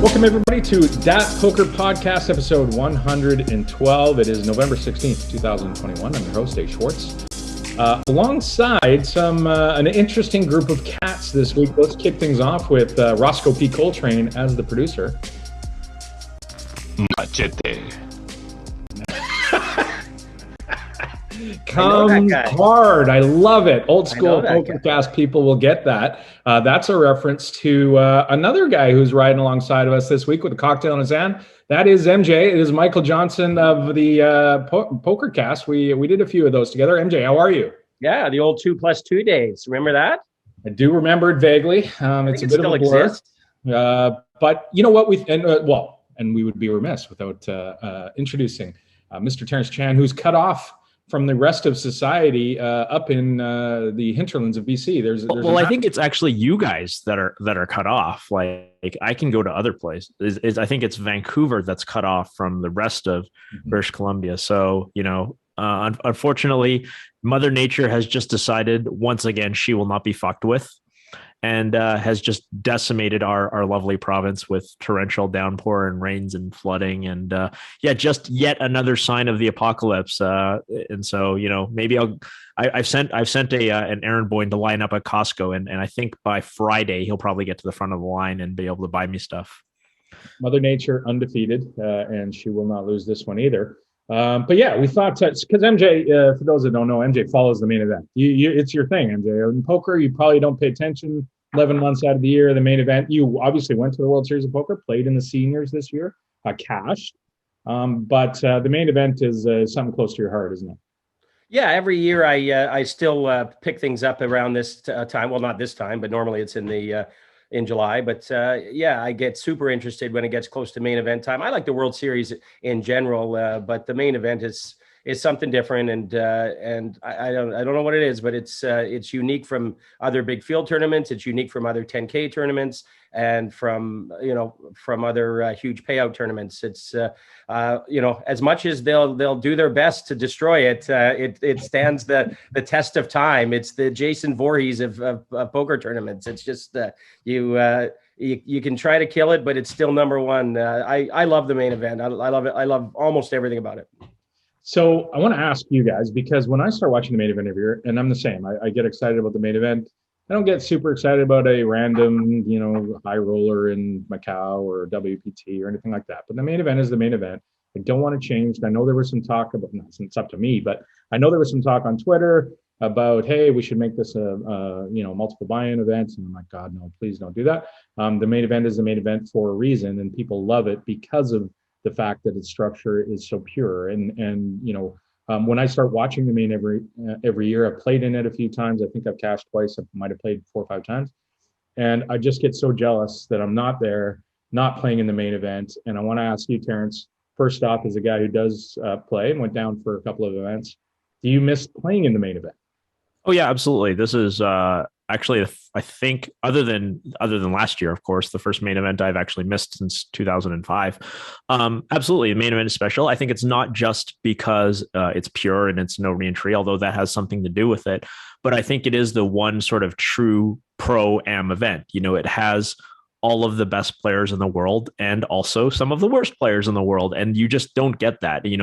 Welcome everybody to DAT Poker Podcast, episode 112. It is November 16th, 2021. I'm your host, Dave Schwartz. Alongside an interesting group of cats this week. Let's kick things off with Roscoe P. Coltrane as the producer. Machete. Come hard. I love it. Old school PokerCast people will get that. That's a reference to another guy who's riding alongside of us this week with a cocktail in his hand. That is MJ. It is Michael Johnson of the PokerCast. We did a few of those together. MJ, how are you? Yeah, the old 2+2 days. Remember that? I do remember it vaguely. It's a bit of a blur. But you know what? And we would be remiss without introducing Mr. Terrence Chan, who's cut off from the rest of society up in the hinterlands of BC. I think it's actually you guys that are cut off. Like I can go to other places. I think it's Vancouver that's cut off from the rest of British Columbia. So, unfortunately, Mother Nature has just decided once again she will not be fucked with, and has just decimated our lovely province with torrential downpour and rains and flooding, and just yet another sign of the apocalypse. And so, maybe I've sent an errand boy to line up at Costco, and I think by Friday he'll probably get to the front of the line and be able to buy me stuff. Mother Nature undefeated, and she will not lose this one either. But yeah, we thought because MJ, for those that don't know, MJ follows the main event. It's your thing, MJ. In poker, you probably don't pay attention 11 months out of the year. The main event, you obviously went to the World Series of Poker, played in the seniors this year, cashed. But the main event is something close to your heart, isn't it? Yeah, every year I still pick things up around this time. Well, not this time, but normally it's in July. But I get super interested when it gets close to main event time. I like the World Series in general, but the main event is something different, and I don't know what it is, but it's unique from other big field tournaments. It's unique from other 10K tournaments, and from other huge payout tournaments. It's as much as they'll do their best to destroy it, it stands the test of time. It's the Jason Voorhees of poker tournaments. It's just you can try to kill it, but it's still number one. I love the main event. I love it. I love almost everything about it. So I want to ask you guys, because when I start watching the main event every year, and I'm the same, I get excited about the main event. I don't get super excited about a random, high roller in Macau or WPT or anything like that. But the main event is the main event. I don't want to change. I know there was some talk about, it's up to me, but I know there was some talk on Twitter about, hey, we should make this a multiple buy-in event. And I'm like, God, no, please don't do that. The main event is the main event for a reason, and people love it because of the fact that its structure is so pure. When I start watching the main every year, I've played in it a few times. I think I've cashed twice. I might have played 4 or 5 times. And I just get so jealous that I'm not there, not playing in the main event. And I want to ask you, Terrence, first off, as a guy who does play and went down for a couple of events, do you miss playing in the main event? Oh yeah, absolutely. This is actually, I think, other than last year, of course, the first main event I've actually missed since 2005. Absolutely, the main event is special. I think it's not just because it's pure and it's no reentry, although that has something to do with it. But I think it is the one sort of true pro-am event. It has all of the best players in the world and also some of the worst players in the world. And you just don't get that. You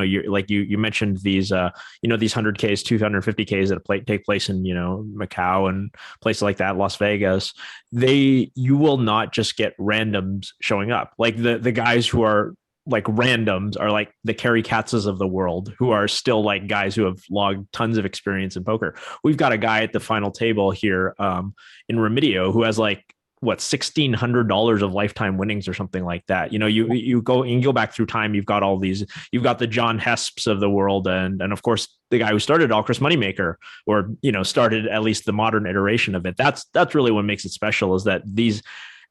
mentioned these, these 100Ks, 250Ks that take place in, Macau and places like that, Las Vegas. You will not just get randoms showing up. Like the guys who are like randoms are like the Kerry Katzes of the world, who are still like guys who have logged tons of experience in poker. We've got a guy at the final table here in Remedio who has like, $1,600 of lifetime winnings or something like that. You go back through time. You've got all these. You've got the John Hesps of the world, and of course the guy who started all, Chris Moneymaker, or started at least the modern iteration of it. That's really what makes it special, is that these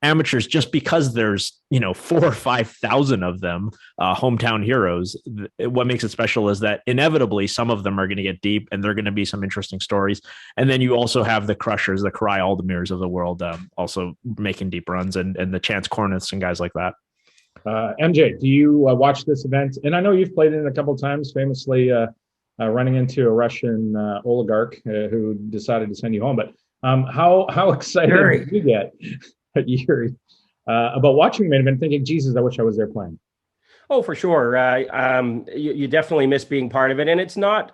amateurs, just because there's 4,000 or 5,000 of them, hometown heroes, what makes it special is that inevitably some of them are going to get deep, and there are going to be some interesting stories. And then you also have the crushers, the Karai Aldemirs of the world, also making deep runs, and the Chance Kornuths and guys like that. MJ, do you watch this event? And I know you've played in it a couple of times, famously running into a Russian oligarch who decided to send you home. But how excited did you get? Yuri. about watching the main event, thinking, Jesus, I wish I was there playing. Oh, for sure. You definitely miss being part of it. And it's not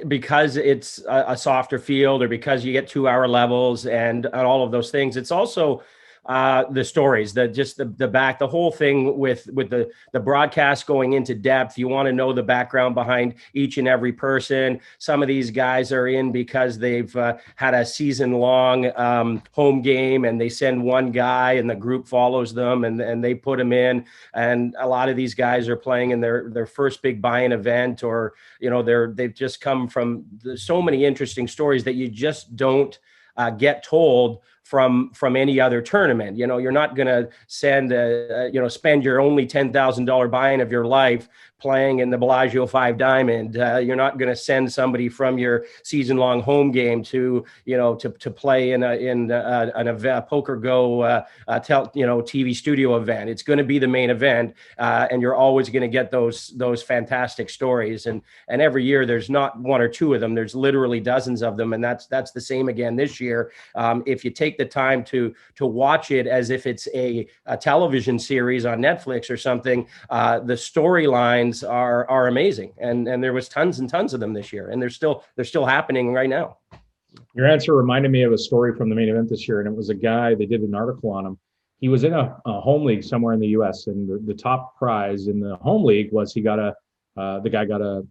because it's a softer field or because you get 2 hour levels and all of those things. It's also the stories, the whole thing with the broadcast going into depth. You want to know the background behind each and every person. Some of these guys are in because they've had a season long home game, and they send one guy and the group follows them, and they put them in. And a lot of these guys are playing in their first big buy-in event, or they've just come from so many interesting stories that you just don't get told from any other tournament. You're not going to spend your only $10,000 buy-in of your life playing in the Bellagio 5 Diamond. You're not going to send somebody from your season-long home game to play in a PokerGo TV studio event. It's going to be the main event, and you're always going to get those fantastic stories. And every year there's not one or two of them. There's literally dozens of them, and that's the same again this year. If you take the time to watch it as if it's a television series on Netflix or something, the storylines are amazing, and there was tons and tons of them this year, and they're still happening right now. Your answer reminded me of a story from the main event this year, and it was a guy, they did an article on him. He was in a home league somewhere in the US, and the top prize in the home league was the guy got a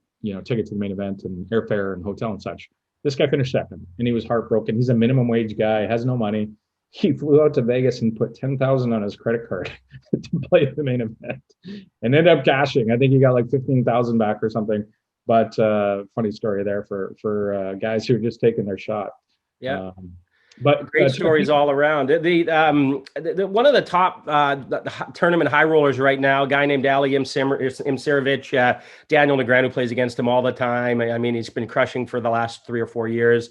ticket to the main event and airfare and hotel and such. This guy finished second, and he was heartbroken. He's a minimum wage guy, has no money. He flew out to Vegas and put $10,000 on his credit card to play the main event, and ended up cashing. I think he got like 15,000 back or something. But funny story there for guys who are just taking their shot. Yeah. But great stories all around. One of the top tournament high rollers right now, a guy named Ali Imsirovic. Daniel Negreanu plays against him all the time. I mean, he's been crushing for the last 3 or 4 years.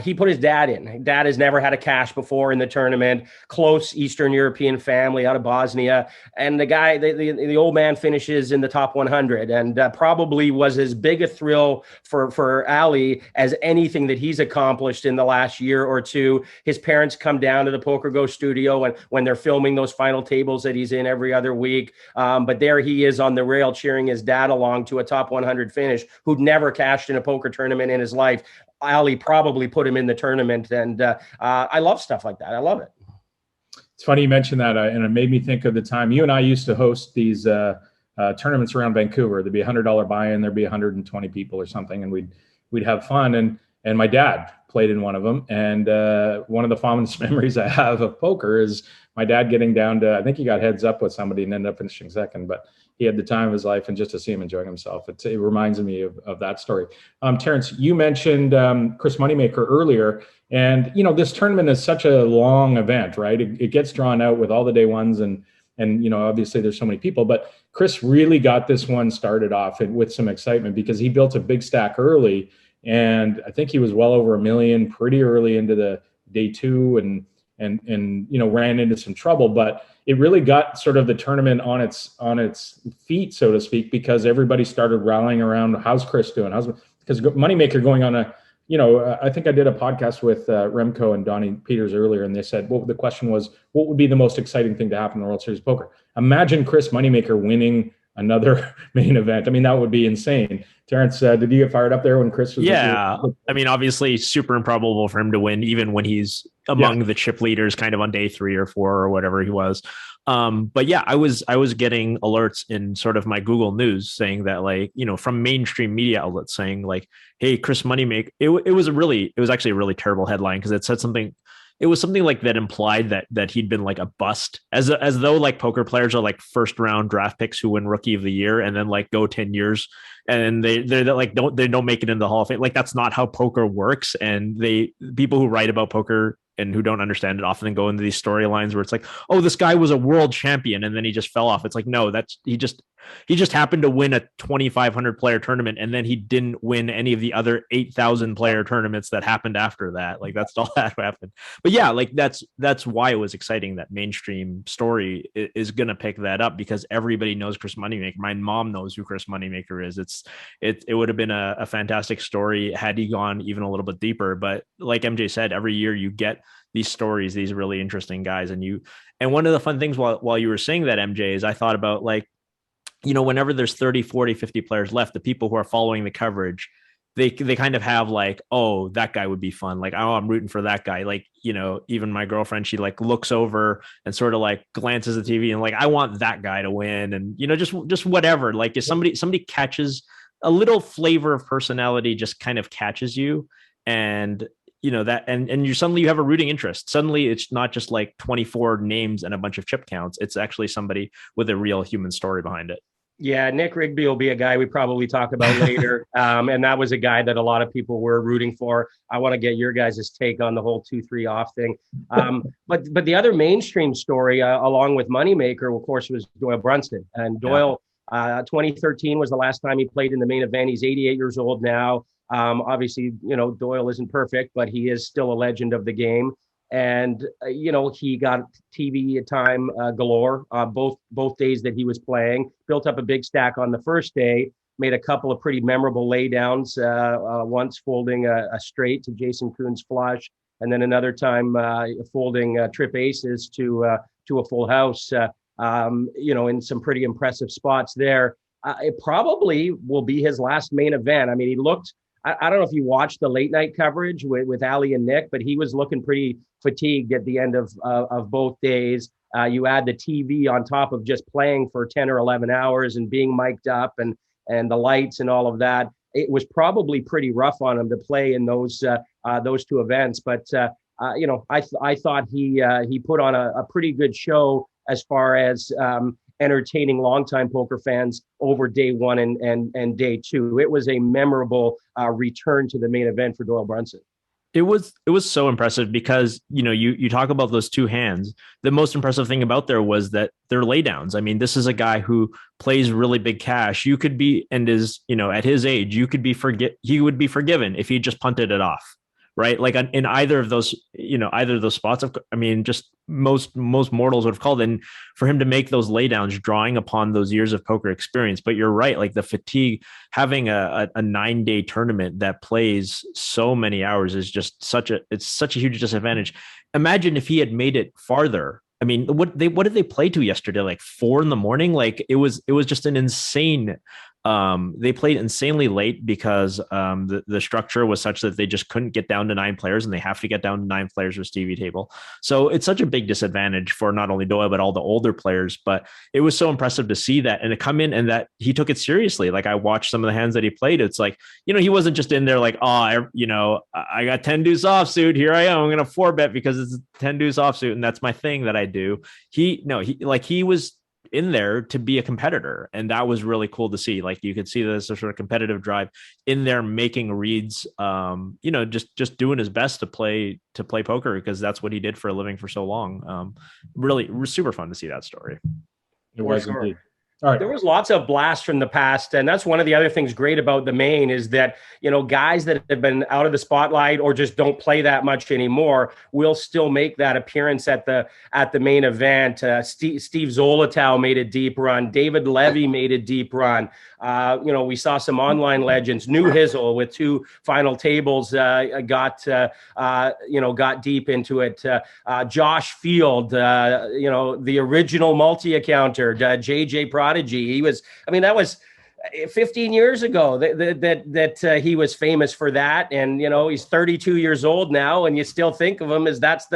He put his dad in. Dad has never had a cash before in the tournament. Close Eastern European family out of Bosnia, and the guy, the old man, finishes in the top 100, and probably was as big a thrill for Ali as anything that he's accomplished in the last year or two. His parents come down to the PokerGo studio and when they're filming those final tables that he's in every other week. But there he is on the rail cheering his dad along to a top 100 finish, who'd never cashed in a poker tournament in his life. Ali probably put him in the tournament. And I love stuff like that. I love it. It's funny you mentioned that. And it made me think of the time you and I used to host these tournaments around Vancouver. There'd be $100 buy-in, there'd be 120 people or something, and we'd have fun. And my dad played in one of them. And one of the fondest memories I have of poker is my dad getting down to, I think he got heads up with somebody and ended up finishing second, but he had the time of his life, and just to see him enjoying himself, it reminds me of that story. Terrence, you mentioned Chris Moneymaker earlier, and this tournament is such a long event, right? It gets drawn out with all the day ones, and obviously there's so many people, but Chris really got this one started off with some excitement because he built a big stack early. And I think he was well over $1 million pretty early into the day two, and ran into some trouble. But it really got sort of the tournament on its feet, so to speak, because everybody started rallying around. How's Chris doing? Because Moneymaker going on I think I did a podcast with Remco and Donnie Peters earlier, and they said, the question was, what would be the most exciting thing to happen in the World Series of Poker? Imagine Chris Moneymaker winning another main event. I mean, that would be insane. Terrence, did you get fired up there when Chris was? Yeah. I mean, obviously super improbable for him to win, even when he's among the chip leaders kind of on day 3 or 4 or whatever he was. But yeah, I was getting alerts in sort of my Google News saying that, from mainstream media outlets saying hey, Chris Moneymaker. It was actually a really terrible headline because it said something. It was something like that implied that he'd been a bust, as though poker players are first round draft picks who win Rookie of the Year and then go 10 years and they don't make it in the Hall of Fame. That's not how poker works. And people who write about poker and who don't understand it often go into these storylines where it's oh, this guy was a world champion and then he just fell off. It's no, he just He just happened to win a 2,500 player tournament, and then he didn't win any of the other 8,000 player tournaments that happened after that. Like that's all that happened. But yeah, like that's why it was exciting that mainstream story is going to pick that up, because everybody knows Chris Moneymaker. My mom knows who Chris Moneymaker is. It would have been a fantastic story had he gone even a little bit deeper. But like MJ said, every year you get these stories, these really interesting guys, and one of the fun things while you were saying that, MJ, is I thought about, like, you know, whenever there's 30, 40, 50 players left, the people who are following the coverage, they kind of have like, oh, that guy would be fun. Like, oh, I'm rooting for that guy. Like, you know, even my girlfriend, she like looks over and sort of like glances at the TV and like, I want that guy to win. And, you know, just whatever. Like if somebody catches a little flavor of personality, just kind of catches you. And, you know, that, and you have a rooting interest. Suddenly it's not just like 24 names and a bunch of chip counts. It's actually somebody with a real human story behind it. Yeah, Nick Rigby will be a guy we probably talk about later. And that was a guy that a lot of people were rooting for. I want to get your guys' take on the whole 2-3 off thing. But the other mainstream story, along with Moneymaker, of course, was Doyle Brunson. And Doyle, 2013 was the last time he played in the main event. He's 88 years old now. Obviously, you know, Doyle isn't perfect, but he is still a legend of the game. And, you know, he got TV time galore both days that he was playing, built up a big stack on the first day, made a couple of pretty memorable laydowns, once folding a straight to Jason Kuhn's flush, and then another time folding trip aces to a full house, you know, in some pretty impressive spots there. It probably will be his last main event. I mean, he looked, I don't know if you watched the late night coverage with Ali and Nick, but he was looking pretty fatigued at the end of both days. You add the TV on top of just playing for 10 or 11 hours and being mic'd up and the lights and all of that. It was probably pretty rough on him to play in those two events. But, you know, I thought he put on a pretty good show as far as entertaining longtime poker fans over day one and day two. It was a memorable return to the main event for Doyle Brunson. It was so impressive because, you know, you talk about those two hands. The most impressive thing about there was that they're laydowns. I mean, this is a guy who plays really big cash. You could be, and is, you know, at his age, you could be he would be forgiven if he just punted it off. Right. Like in either of those, you know, either of those spots. I mean, just most mortals would have called. And for him to make those laydowns, drawing upon those years of poker experience. But you're right. Like the fatigue, having a 9-day tournament that plays so many hours is just it's such a huge disadvantage. Imagine if he had made it farther. I mean, what did they play to yesterday? Like 4 a.m. Like it was just an insane. They played insanely late because the structure was such that they just couldn't get down to 9 players, and they have to get down to 9 players with Stevie table. So it's such a big disadvantage for not only Doyle but all the older players. But it was so impressive to see that and to come in and that he took it seriously. Like I watched some of the hands that he played. It's like, you know, he wasn't just in there like, oh, you know, I got 10 deuce offsuit. Here I am. I'm going to 4-bet because it's 10 deuce offsuit, and that's my thing that I do. He was in there to be a competitor, and that was really cool to see. Like you could see this sort of competitive drive in there, making reads, you know, just doing his best to play poker, because that's what he did for a living for so long. Really super fun to see that story. It was indeed. All right. There was lots of blasts from the past, and that's one of the other things great about the main is that, you know, guys that have been out of the spotlight or just don't play that much anymore will still make that appearance at the main event. Steve Zolotau made a deep run. David Levy made a deep run. You know, we saw some online legends. New Hizzle with 2 final tables got deep into it. Josh Field, you know, the original multi-accounter, JJ Prodigy. That was 15 years ago that he was famous for that. And, you know, he's 32 years old now, and you still think of him as that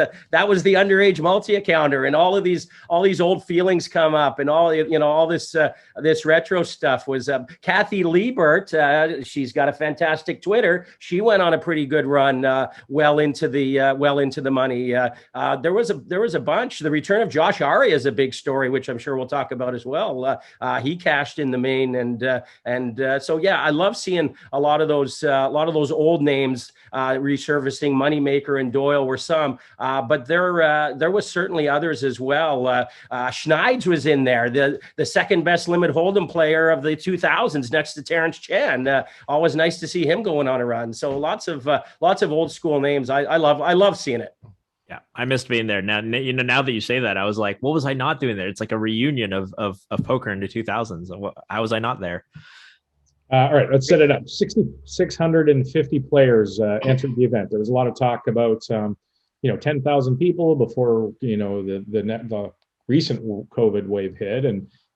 was the underage multi-accounter, and all these old feelings come up, and all, you know, all this retro stuff was Kathy Liebert. She's got a fantastic Twitter. She went on a pretty good run, well into the money. There was a bunch. The return of Josh Ari is a big story, which I'm sure we'll talk about as well. He cashed in the main, and So yeah, I love seeing a lot of those old names resurfacing. Moneymaker and Doyle were some, but there was certainly others as well. Schneids was in there, the second best limit hold'em player of the 2000s, next to Terrence Chan. Always nice to see him going on a run. So lots of old school names. I love seeing it. Yeah, I missed being there. Now, now that you say that, I was like, what was I not doing there? It's like a reunion of poker in the 2000s. How was I not there? All right, let's set it up. 650 players entered the event. There was a lot of talk about, 10,000 people before, the recent COVID wave hit,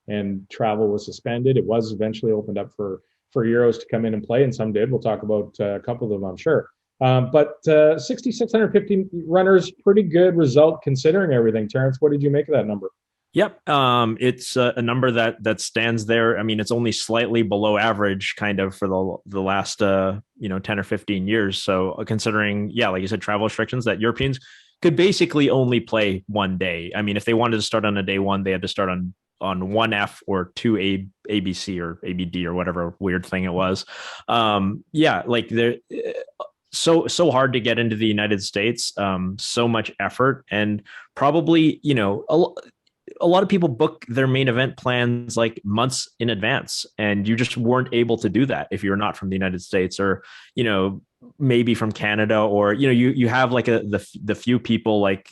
and travel was suspended. It was eventually opened up for Euros to come in and play, and some did. We'll talk about a couple of them, I'm sure. But 6,650 runners, pretty good result considering everything. Terrence, what did you make of that number? Yep. It's a number that stands there. I mean, it's only slightly below average kind of for the last, 10 or 15 years. So considering, like you said, travel restrictions, that Europeans could basically only play one day. I mean, if they wanted to start on a day one, they had to start on 1F or 2 ABC or ABD or whatever weird thing it was. Like they're so hard to get into the United States, so much effort, and probably, a lot of people book their main event plans like months in advance, and you just weren't able to do that if you're not from the United States, or, maybe from Canada, or, you have like the few people like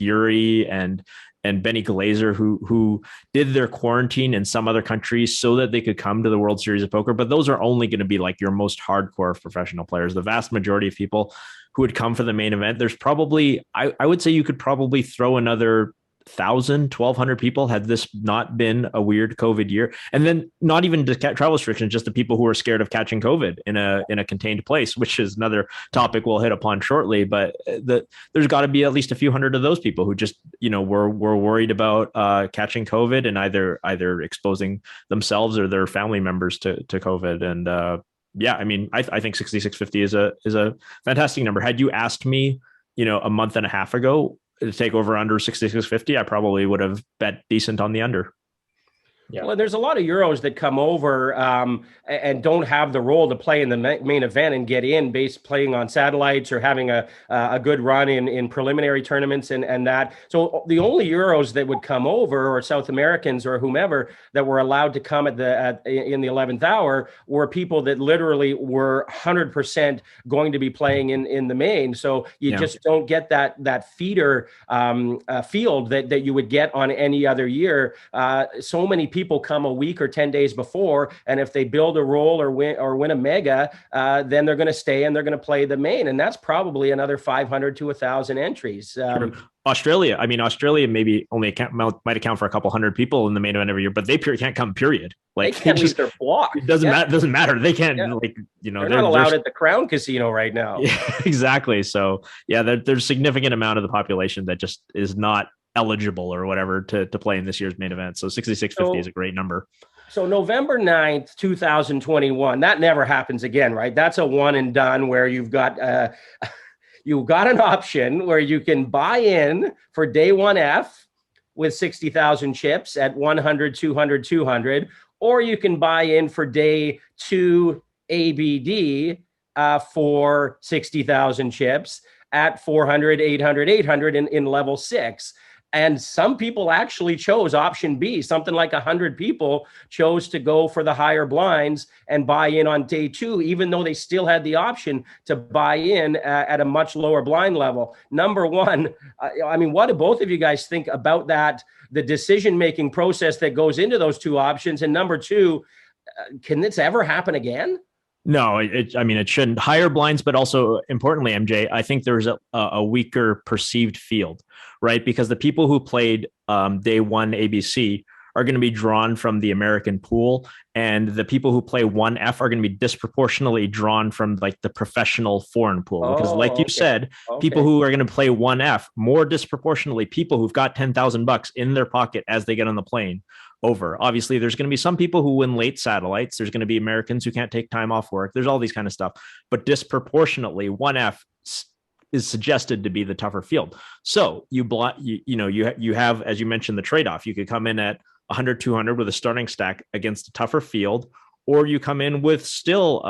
Yuri and Benny Glazer who did their quarantine in some other countries so that they could come to the World Series of Poker. But those are only going to be like your most hardcore professional players. The vast majority of people who would come for the main event, there's probably, I would say you could probably throw another 1,000, 1,200 people had this not been a weird COVID year. And then not even the travel restrictions, just the people who are scared of catching COVID in a contained place, which is another topic we'll hit upon shortly. But there's got to be at least a few hundred of those people who just, were worried about catching COVID and either exposing themselves or their family members to COVID. And I mean, I think 6,650 is a fantastic number. Had you asked me, a month and a half ago to take over under 6,650, I probably would have bet decent on the under. Yeah. Well, there's a lot of Euros that come over and don't have the role to play in the main event and get in based playing on satellites or having a good run in preliminary tournaments and that. So the only Euros that would come over, or South Americans or whomever, that were allowed to come in the 11th hour were people that literally were 100% going to be playing in the main. So you just don't get that feeder field that you would get on any other year. So many people come a week or 10 days before, and if they build a roll or win a mega, then they're going to stay and they're going to play the main, and that's probably another 500 to 1,000 entries. Australia maybe only might account for a couple hundred people in the main event every year, but they can't come. Period. Like they can't leave their block. It doesn't matter. They can't they're not allowed at the Crown Casino right now. Yeah, exactly. So there's a significant amount of the population that just is not eligible or whatever to play in this year's main event. So 6,650 is a great number. So November 9th, 2021, that never happens again, right? That's a one and done where you've got an option where you can buy in for day 1F with 60,000 chips at 100, 200, 200, or you can buy in for day 2 ABD for 60,000 chips at 400, 800, 800 in level 6. And some people actually chose option B. Something like 100 people chose to go for the higher blinds and buy in on day 2, even though they still had the option to buy in at a much lower blind level. Number one, I mean, what do both of you guys think about that, the decision-making process that goes into those two options? And number two, can this ever happen again? No, it shouldn't. Higher blinds, but also importantly, MJ, I think there's a weaker perceived field, right? Because the people who played day 1 ABC are going to be drawn from the American pool, and the people who play 1F are going to be disproportionately drawn from like the professional foreign pool. Because like you said, people who are going to play 1F more disproportionately, people who've got $10,000 in their pocket as they get on the plane over. Obviously, there's going to be some people who win late satellites. There's going to be Americans who can't take time off work. There's all these kind of stuff, but disproportionately 1F is suggested to be the tougher field. So you have, as you mentioned, the trade-off. You could come in at 100, 200 with a starting stack against a tougher field, or you come in with still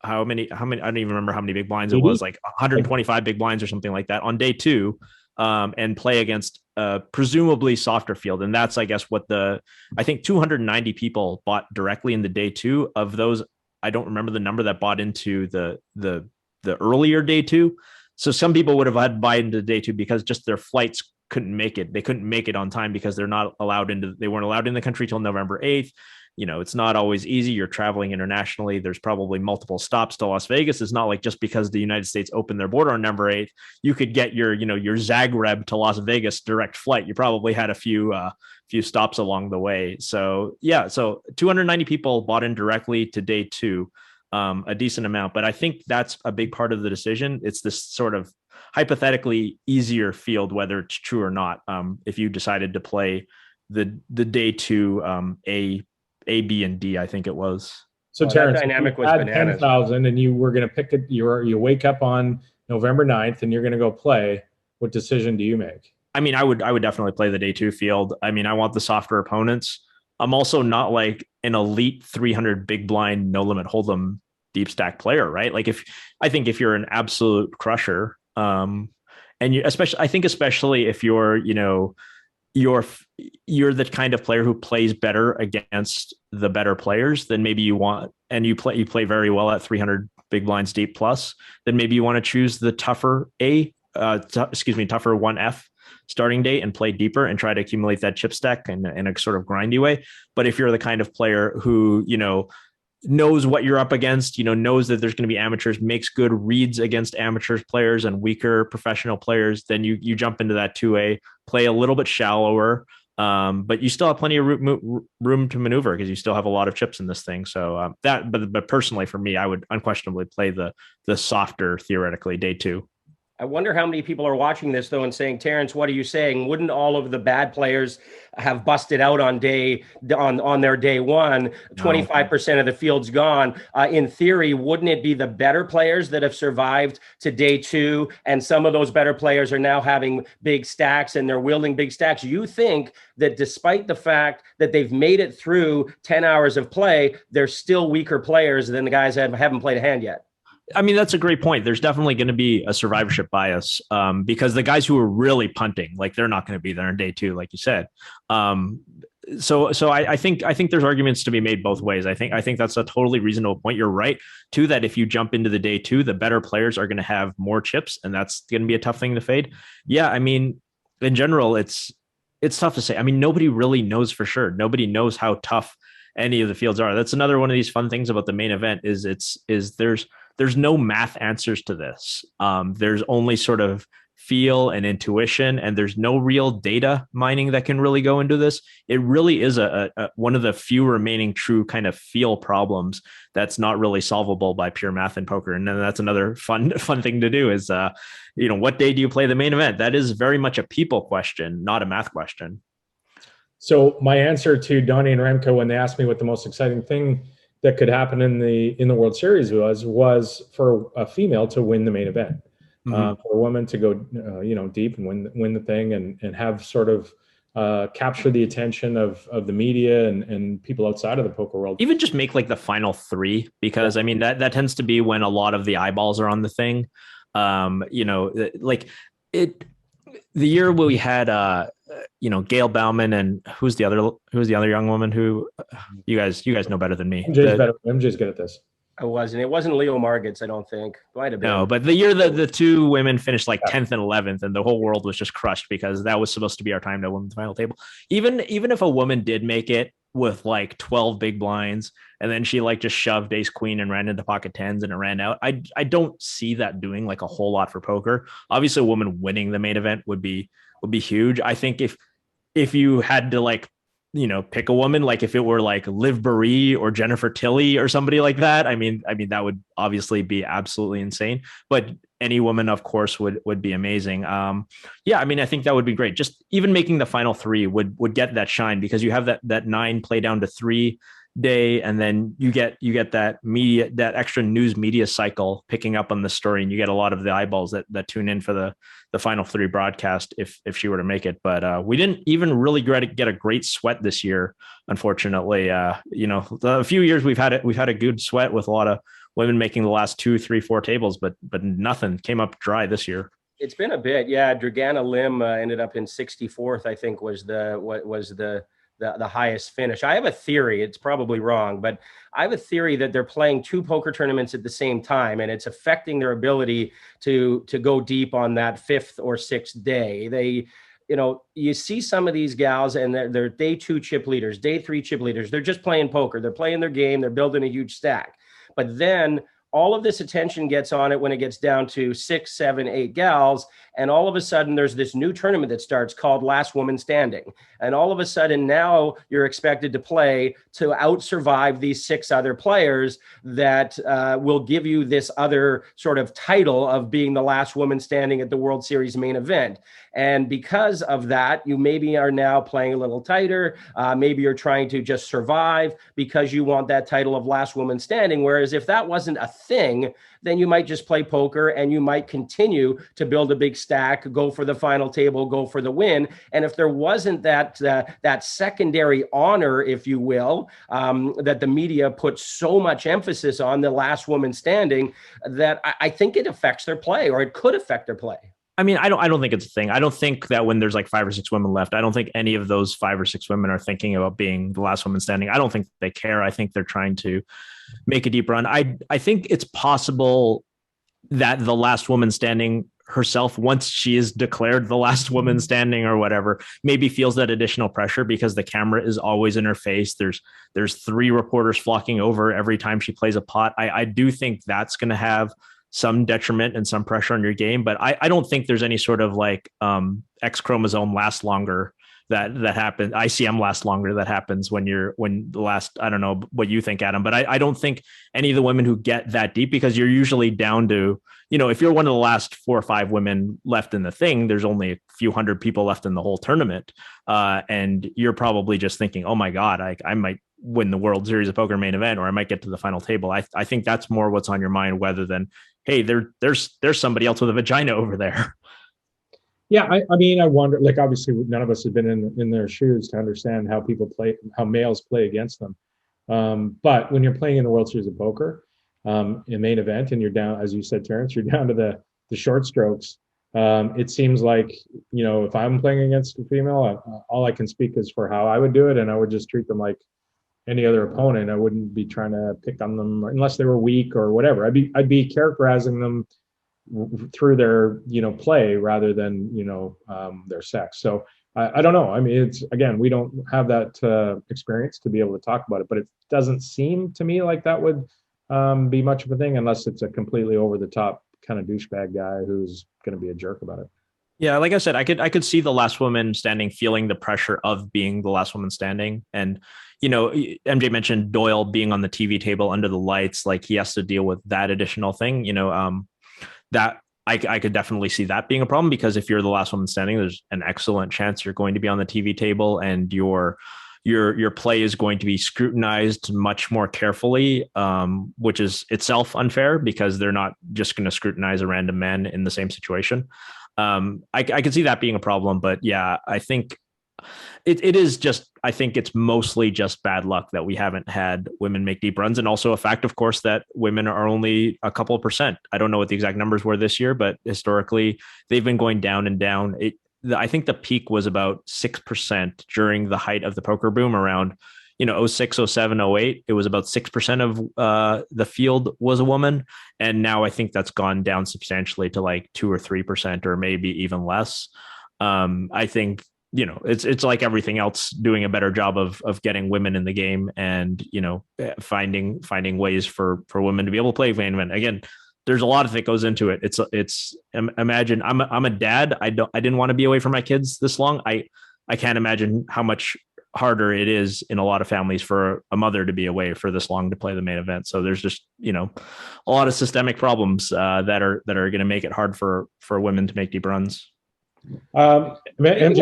how many I don't even remember how many big blinds it 80? was, like 125 big blinds or something like that on day two, and play against presumably softer field. And that's, I guess, what I think 290 people bought directly in the day two. Of those, I don't remember the number that bought into the earlier day two. So some people would have had to buy into day two because just their flights couldn't make it. They couldn't make it on time because they weren't allowed in the country till November 8th. It's not always easy. You're traveling internationally. There's probably multiple stops to Las Vegas. It's not like just because the United States opened their border on November 8th, you could get your Zagreb to Las Vegas direct flight. You probably had a few stops along the way. So yeah, so 290 people bought in directly to day two, a decent amount. But I think that's a big part of the decision. It's this sort of hypothetically easier field, whether it's true or not. If you decided to play the day two, A, B, and D, I think it was. So Terrence, dynamic was bananas. 10,000 and you were going to pick it. You wake up on November 9th and you're going to go play. What decision do you make? I mean, I would definitely play the day two field. I mean, I want the softer opponents. I'm also not like an elite 300 big blind, no limit hold'em deep stack player, right? Like I think if you're an absolute crusher, and especially if you're, you're the kind of player who plays better against the better players, then maybe you play very well at 300 big blinds deep plus, then maybe you want to choose the tougher tougher 1F starting date and play deeper and try to accumulate that chip stack in a sort of grindy way. But if you're the kind of player who, knows what you're up against, knows that there's going to be amateurs, makes good reads against amateurs players and weaker professional players, then you jump into that 2A, play a little bit shallower, but you still have plenty of room to maneuver because you still have a lot of chips in this thing. So but personally for me, I would unquestionably play the softer, theoretically, day two. I wonder how many people are watching this, though, and saying, Terrence, what are you saying? Wouldn't all of the bad players have busted out on their day one? 25% of the field's gone. In theory, wouldn't it be the better players that have survived to day two? And some of those better players are now having big stacks and they're wielding big stacks. You think that despite the fact that they've made it through 10 hours of play, they're still weaker players than the guys that haven't played a hand yet? I mean, that's a great point. There's definitely going to be a survivorship bias, because the guys who are really punting, like, they're not going to be there in day two, like you said. So I think there's arguments to be made both ways. I think that's a totally reasonable point. You're right too, that if you jump into the day two, the better players are going to have more chips, and that's going to be a tough thing to fade. Yeah, I mean, in general, it's tough to say. I mean, nobody really knows for sure. Nobody knows how tough any of the fields are. That's another one of these fun things about the main event is there's no math answers to this. There's only sort of feel and intuition, and there's no real data mining that can really go into this. It really is a one of the few remaining true kind of feel problems that's not really solvable by pure math in poker. And then that's another fun thing to do is, what day do you play the main event? That is very much a people question, not a math question. So my answer to Donnie and Remco when they asked me what the most exciting thing that could happen in the World Series was for a female to win the main event, for a woman to go deep and win the thing and have sort of capture the attention of the media and people outside of the poker world. Even just make like the final three, because I mean that tends to be when a lot of the eyeballs are on the thing. The year we had Gail Bauman and who's the other young woman who you guys know better than me. MJ's good at this. It wasn't Leo Margits, I don't think. Might have been. No, but the year that the two women finished like 10th and 11th, and the whole world was just crushed because that was supposed to be our time to win the final table. Even if a woman did make it with like 12 big blinds and then she like just shoved ace queen and ran into pocket tens and it ran out, I don't see that doing like a whole lot for poker. Obviously a woman winning the main event would be huge. I think if you had to like pick a woman, like if it were like Liv Boeree or Jennifer Tilly or somebody like that, I mean that would obviously be absolutely insane, but any woman of course would be amazing. I mean I think that would be great. Just even making the final three would get that shine, because you have that 9 play down to 3. day, and then you get that extra news media cycle picking up on the story, and you get a lot of the eyeballs that tune in for the final three broadcast if she were to make it. But we didn't even really get a great sweat this year, unfortunately. A few years we've had a good sweat with a lot of women making the last 2, 3, 4 tables, but nothing came up dry this year. It's been a bit, yeah. Dragana Lim ended up in 64th, I think, was the highest finish. I have a theory, it's probably wrong, but I have a theory that they're playing 2 poker tournaments at the same time, and it's affecting their ability to go deep on that 5th or 6th day. You see some of these gals and they're day 2 chip leaders, day 3 chip leaders. They're just playing poker. They're playing their game. They're building a huge stack. But then all of this attention gets on it when it gets down to 6, 7, 8 gals. And all of a sudden there's this new tournament that starts called Last Woman Standing. And all of a sudden now you're expected to play to out-survive these 6 other players that will give you this other sort of title of being the last woman standing at the World Series main event. And because of that, you maybe are now playing a little tighter. Maybe you're trying to just survive because you want that title of last woman standing. Whereas if that wasn't a thing, then you might just play poker and you might continue to build a big stack, go for the final table, go for the win. And if there wasn't that secondary honor, if you will, that the media puts so much emphasis on, the last woman standing, that I think it affects their play, or it could affect their play. I mean, I don't think it's a thing. I don't think that when there's like 5 or 6 women left, I don't think any of those 5 or 6 women are thinking about being the last woman standing. I don't think they care. I think they're trying to make a deep run. I think it's possible that the last woman standing herself, once she is declared the last woman standing or whatever, maybe feels that additional pressure because the camera is always in her face. There's 3 reporters flocking over every time she plays a pot. I do think that's going to have some detriment and some pressure on your game, but I don't think there's any sort of like X chromosome lasts longer that happens. ICM lasts longer that happens when the last, I don't know what you think, Adam, but I don't think any of the women who get that deep, because you're usually down to, if you're one of the last 4 or 5 women left in the thing, there's only a few hundred people left in the whole tournament. And you're probably just thinking, oh my God, I might win the World Series of Poker main event, or I might get to the final table. I think that's more what's on your mind rather than, hey, there's somebody else with a vagina over there. Yeah, I mean, I wonder, like, obviously none of us have been in their shoes to understand how people play, how males play against them. But when you're playing in the World Series of Poker, in main event, and you're down, as you said, Terrence, you're down to the short strokes. It seems like, if I'm playing against a female, all I can speak is for how I would do it, and I would just treat them like any other opponent. I wouldn't be trying to pick on them unless they were weak or whatever. I'd be characterizing them through their play rather than their sex. So I don't know. I mean, it's, again, we don't have that experience to be able to talk about it, but it doesn't seem to me like that would be much of a thing unless it's a completely over the top kind of douchebag guy who's going to be a jerk about it. Yeah, like I said, I could see the last woman standing feeling the pressure of being the last woman standing. And, MJ mentioned Doyle being on the TV table under the lights, like he has to deal with that additional thing, that I could definitely see that being a problem, because if you're the last woman standing, there's an excellent chance you're going to be on the TV table, and your play is going to be scrutinized much more carefully, which is itself unfair because they're not just going to scrutinize a random man in the same situation. I can see that being a problem, but yeah, I think it is just, I think it's mostly just bad luck that we haven't had women make deep runs, and also a fact, of course, that women are only a couple of percent. I don't know what the exact numbers were this year, but historically they've been going down and down. I think the peak was about 6% during the height of the poker boom around, 06, 07, 08. It was about 6% of the field was a woman. And now I think that's gone down substantially to like 2 or 3%, or maybe even less. I think, it's like everything else, doing a better job of getting women in the game and, finding ways for women to be able to play main event. Again, there's a lot that goes into it. It's imagine I'm a dad. I didn't want to be away from my kids this long. I can't imagine how much harder it is in a lot of families for a mother to be away for this long to play the main event. So there's just, a lot of systemic problems that are going to make it hard for women to make deep runs. Douchebags,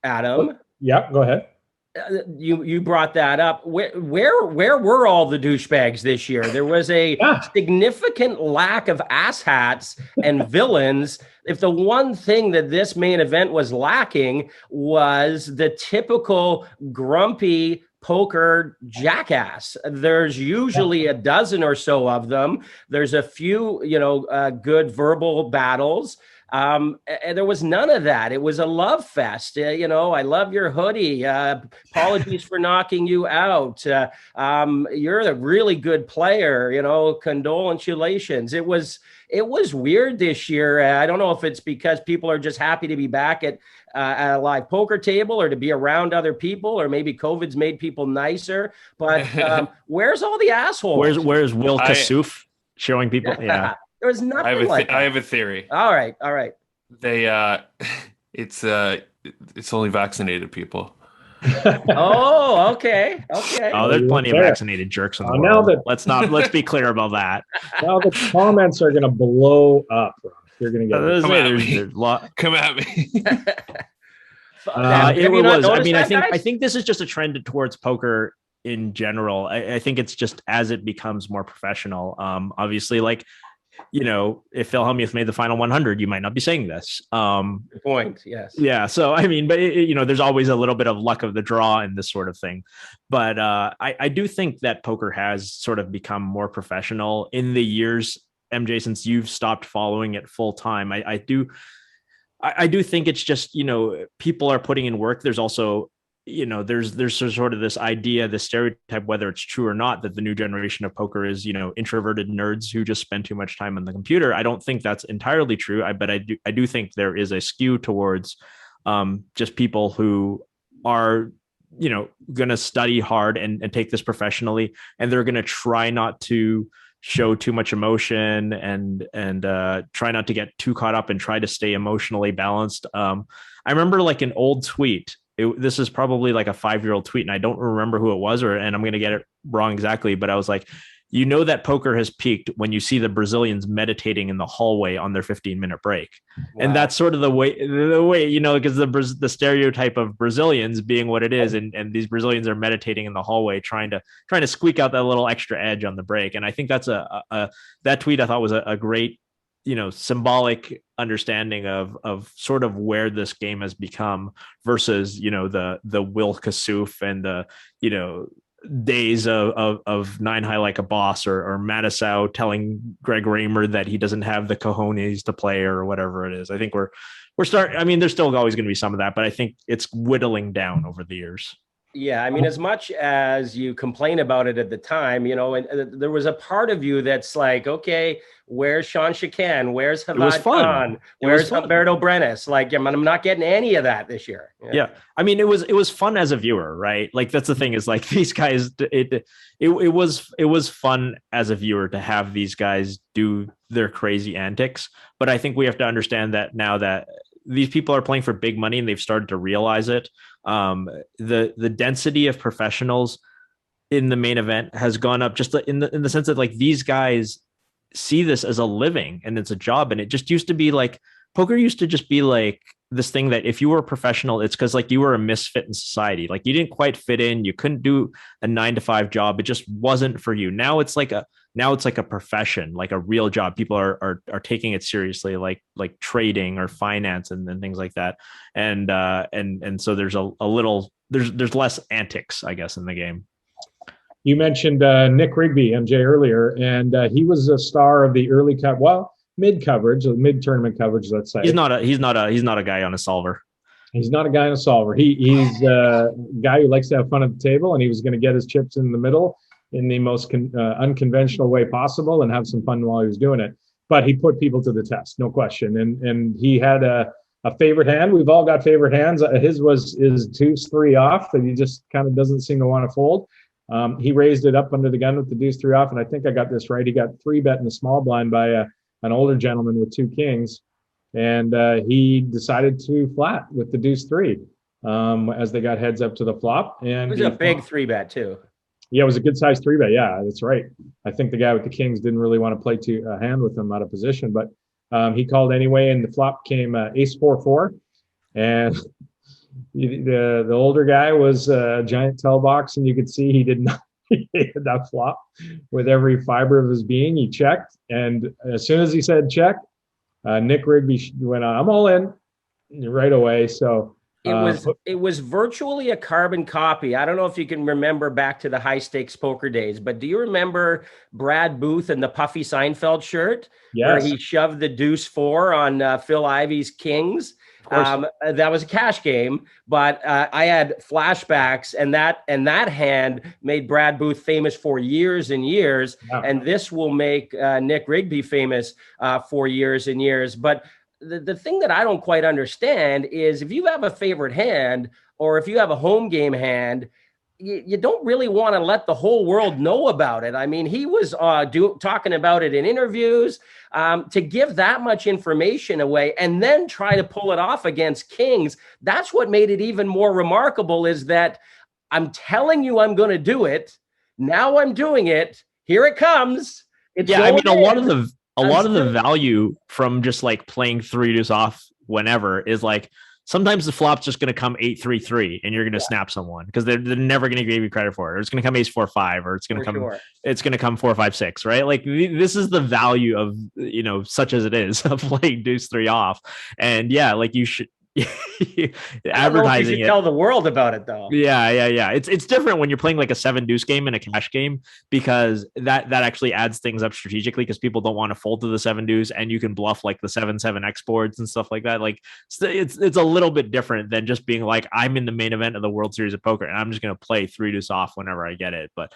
Adam. Yeah, go ahead. You brought that up. Where were all the douchebags this year? There was a significant lack of asshats and villains. If the one thing that this main event was lacking was the typical grumpy poker jackass. There's usually a dozen or so of them. There's a few, good verbal battles. And there was none of that. It was a love fest. I love your hoodie. Apologies for knocking you out. You're a really good player. Congratulations. It was weird this year. I don't know if it's because people are just happy to be back at a live poker table or to be around other people, or maybe COVID's made people nicer. But where's all the assholes? Where's Will Kassouf showing people? Yeah. There was nothing I have a theory. All right. They it's only vaccinated people. Oh, okay. Oh, there's plenty of vaccinated jerks in the world. Let's be clear about that. Now the comments are going to blow up. You're going to get Come at me. I think this is just a trend towards poker in general. I think it's just as it becomes more professional. Obviously, if Phil Hellmuth made the final 100, you might not be saying this. Good point. Yes. Yeah. So, but there's always a little bit of luck of the draw in this sort of thing. But I do think that poker has sort of become more professional in the years, MJ, since you've stopped following it full time. I do think it's just, people are putting in work. There's also, there's sort of this idea, this stereotype, whether it's true or not, that the new generation of poker is, introverted nerds who just spend too much time on the computer. I don't think that's entirely true. But I do think there is a skew towards just people who are, going to study hard and take this professionally, and they're going to try not to show too much emotion and try not to get too caught up and try to stay emotionally balanced. I remember an old tweet. This is probably a 5-year-old tweet, and I don't remember who it was, and I'm going to get it wrong exactly, but I was like, that poker has peaked when you see the Brazilians meditating in the hallway on their 15-minute break. Wow. And that's sort of the way, because the stereotype of Brazilians being what it is. And these Brazilians are meditating in the hallway, trying to squeak out that little extra edge on the break. And I think that's that tweet I thought was a great, symbolic understanding of sort of where this game has become versus, the Will Kassouf and the, days of Nine High Like a Boss or Mattisau telling Greg Raymer that he doesn't have the cojones to play or whatever it is. I think we're starting. There's still always going to be some of that, but I think it's whittling down over the years. Yeah, as much as you complain about it at the time, and there was a part of you that's like, okay, where's Sean Shakan? Where's Havad Khan? Where's Humberto Brenes? I'm not getting any of that this year. Yeah. It was fun as a viewer, right? That's the thing is these guys, it was fun as a viewer to have these guys do their crazy antics. But I think we have to understand that now that these people are playing for big money and they've started to realize it. The density of professionals in the main event has gone up just in the sense that these guys see this as a living and it's a job. And it just used to be poker used to just be this thing that if you were a professional, it's because you were a misfit in society. You didn't quite fit in. You couldn't do a 9-to-5 job. It just wasn't for you. Now it's like a profession, a real job. People are taking it seriously, like trading or finance and things like that. And so there's there's less antics, I guess, in the game. You mentioned Nick Rigby, MJ, earlier, and he was a star of the early mid coverage, mid tournament coverage. Let's say he's not a guy on a solver. He's not a guy on a solver. He's a guy who likes to have fun at the table, and he was going to get his chips in the middle in the most unconventional way possible and have some fun while he was doing it. But he put people to the test, no question. And he had a favorite hand. We've all got favorite hands. His was deuce 3 off that he just kind of doesn't seem to want to fold. He raised it up under the gun with the deuce 3 off, and I think I got this right. He got 3-bet in the small blind by an older gentleman with 2 kings, and he decided to flat with the deuce 3 as they got heads up to the flop. And it was a big 3-bet too. Yeah, it was a good size 3-bet. Yeah, that's right. I think the guy with the kings didn't really want to play a hand with him out of position, but he called anyway, and the flop came ace 4-4, and The older guy was a giant tell box, and you could see he did not he hated that flop with every fiber of his being. He checked, and as soon as he said check, Nick Rigby went on, I'm all in right away. So it was virtually a carbon copy. I don't know if you can remember back to the high stakes poker days, but do you remember Brad Booth in the Puffy Seinfeld shirt? Yes. Where he shoved the deuce 4 on Phil Ivey's Kings? That was a cash game, but I had flashbacks, and that hand made Brad Booth famous for years and years, and this will make Nick Rigby famous for years and years. But the thing that I don't quite understand is if you have a favorite hand or if you have a home game hand, you don't really want to let the whole world know about it. I mean, he was talking about it in interviews. To give that much information away and then try to pull it off against Kings, that's what made it even more remarkable, is that I'm telling you I'm going to do it. Now I'm doing it. Here it comes. I mean, a lot of the value from just like playing 3 deuce off whenever is like, sometimes the flop's just going to come 8-3-3 and you're going to snap someone because they're never going to give you credit for it. Or it's going to come ace-4-5, or it's going to come 4-5-6, right? Like this is the value of, such as it is, of playing deuce 3 off. And yeah, like you should advertising it. Tell the world about it though. Yeah. It's different when you're playing like a 7 deuce game in a cash game, because that actually adds things up strategically, because people don't want to fold to the 7 deuce, and you can bluff like the 7-7 X boards and stuff like that. Like it's a little bit different than just being like, I'm in the main event of the World Series of Poker and I'm just going to play 3 deuce off whenever I get it. But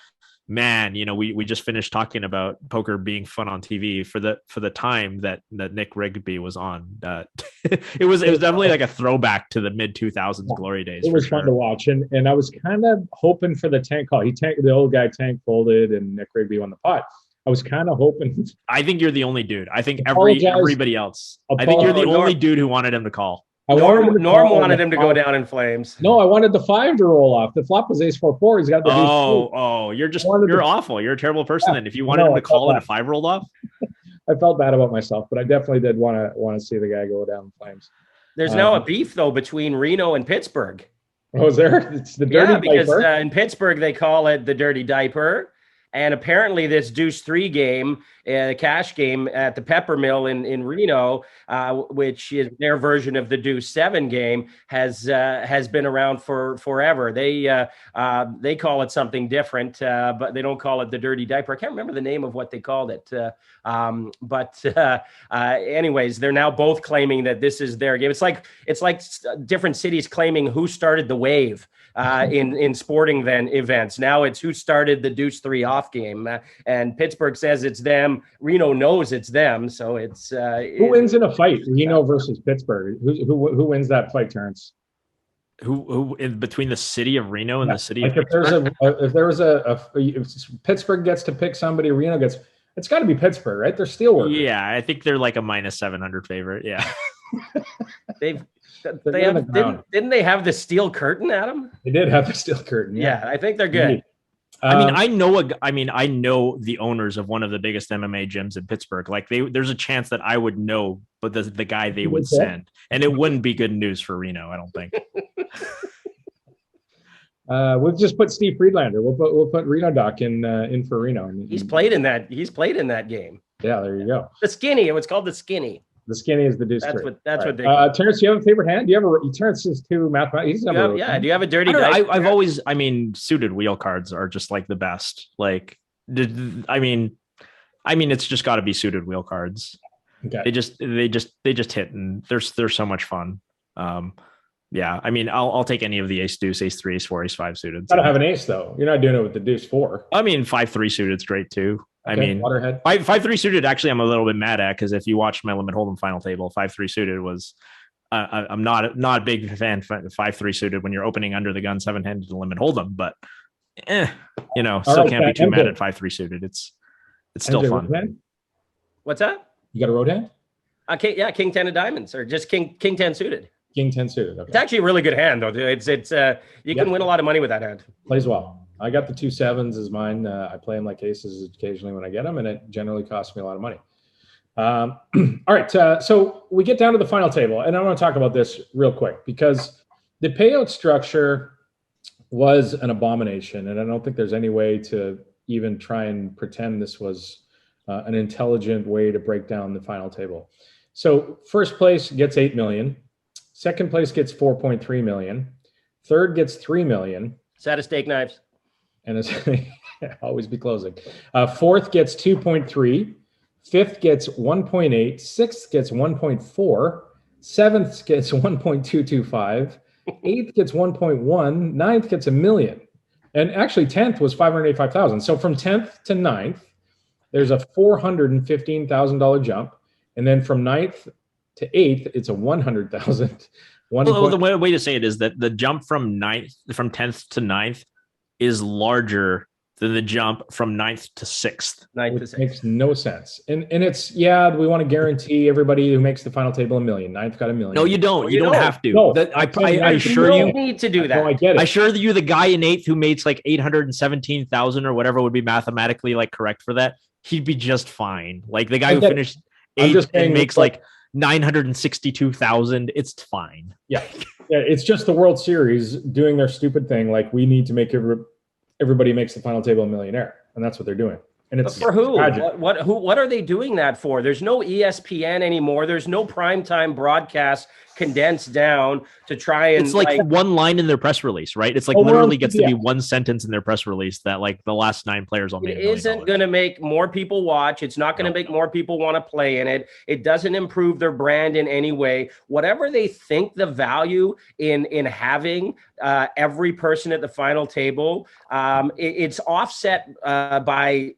man, we just finished talking about poker being fun on TV for the time that Nick Rigby was on. It was definitely like a throwback to the mid 2000s glory days. It was fun to watch, and I was kind of hoping for the tank call. The old guy tank folded, and Nick Rigby won the pot. I was kind of hoping. I think you're the only dude. I think everybody else. I think you're the only dude who wanted him to call. Norm wanted him to go down in flames. No, I wanted the 5 to roll off. The flop was ace-4-4. He's got the you're awful. You're a terrible person. Then if you wanted him to call and a 5 rolled off, I felt bad about myself, but I definitely did want to see the guy go down in flames. There's now a beef though between Reno and Pittsburgh. Oh, is there? It's the dirty because diaper. In Pittsburgh they call it the dirty diaper. And apparently this deuce 3 game, the cash game at the Pepper Mill in Reno, which is their version of the deuce 7 game, has been around for forever. They call it something different, but they don't call it the dirty diaper. I can't remember the name of what they called it. Anyways, they're now both claiming that this is their game. It's like different cities claiming who started the wave in sporting events. Now it's who started the deuce 3 off game, and Pittsburgh says it's them. Reno knows it's them. So it's who wins in a fight, Reno versus Pittsburgh? Who wins that fight, Terrence? Who in between the city of Reno and the city of Pittsburgh? If Pittsburgh gets to pick somebody, Reno gets. It's got to be Pittsburgh, right? They're steelworkers. Yeah, I think they're like a -700 favorite. Yeah. Didn't they have the steel curtain, Adam? They did have the steel curtain. Yeah, I think they're good. I know the owners of one of the biggest MMA gyms in Pittsburgh. Like there's a chance that I would know, but the guy they would send, and it wouldn't be good news for Reno, I don't think. We'll just put Steve Friedlander. We'll put Reno Doc in for Reno. He's played in that game. Yeah, there you go. The skinny. It was called the skinny. The skinny is the deuce. That's what they. Terrence, do you have a favorite hand? Do you have Terrence is too mathematical. Do you have a dirty? I've always. I mean, suited wheel cards are just like the best. Like, it's just got to be suited wheel cards. Okay. They just hit, and they're so much fun. Yeah, I mean, I'll take any of the ace deuce, ace 3, ace 4, ace 5 suited. Gotta have an ace though. You're not doing it with the deuce 4. I mean, 5-3 suited is great too. Okay, I mean, Waterhead. 5-3 suited. Actually, I'm a little bit mad at, because if you watch my limit hold'em final table, 5-3 suited was. I'm not a big fan of 5-3 suited when you're opening under the gun 7-handed to limit hold'em, but still can't be too mad at 5-3 suited. It's still fun. What's that? You got a road hand? King 10 of diamonds, or just king 10 suited. King 10 suited. Okay. It's actually a really good hand though. It's you can win a lot of money with that hand. Plays well. I got the 2 7s as mine. I play them like aces occasionally when I get them, and it generally costs me a lot of money. All right. So we get down to the final table, and I want to talk about this real quick, because The payout structure was an abomination, and I don't think there's any way to even try and pretend this was an intelligent way to break down the final table. So first place gets 8 million, second place gets 4.3 million, third gets 3 million. Set of steak knives. And it's always be closing. Fourth gets 2.3, fifth gets 1.8, sixth gets 1.4, seventh gets 1.225, eighth gets 1.1, ninth gets 1 million. And actually 10th was 585,000. So from 10th to 9th, there's a $415,000 jump. And then from 9th to 8th, it's a 100,000. Well, the way to say it is that the jump from 10th to 9th is larger than the jump from 9th to 6th. Which makes no sense. And it's, yeah, we want to guarantee everybody who makes the final table 1 million. Ninth got 1 million. No, you don't. You don't have to. No, I assure you need to do that. No, I get it. I assure you the guy in 8th who makes like 817,000 or whatever would be mathematically like correct for that. He'd be just fine. Like the guy who finished 8th and makes like 962,000. It's fine. Yeah. Yeah. It's just the World Series doing their stupid thing. Like we need to make everybody makes the final table a millionaire. And that's what they're doing. And it's for who? Tragic. What are they doing that for? There's no ESPN anymore. There's no primetime broadcast condensed down to try and. It's like one line in their press release, right? It's like literally gets to be one sentence in their press release that like the last 9 players all made. It isn't going to make more people watch. It's not going to make more people want to play in it. It doesn't improve their brand in any way. Whatever they think the value in having every person at the final table, it's offset by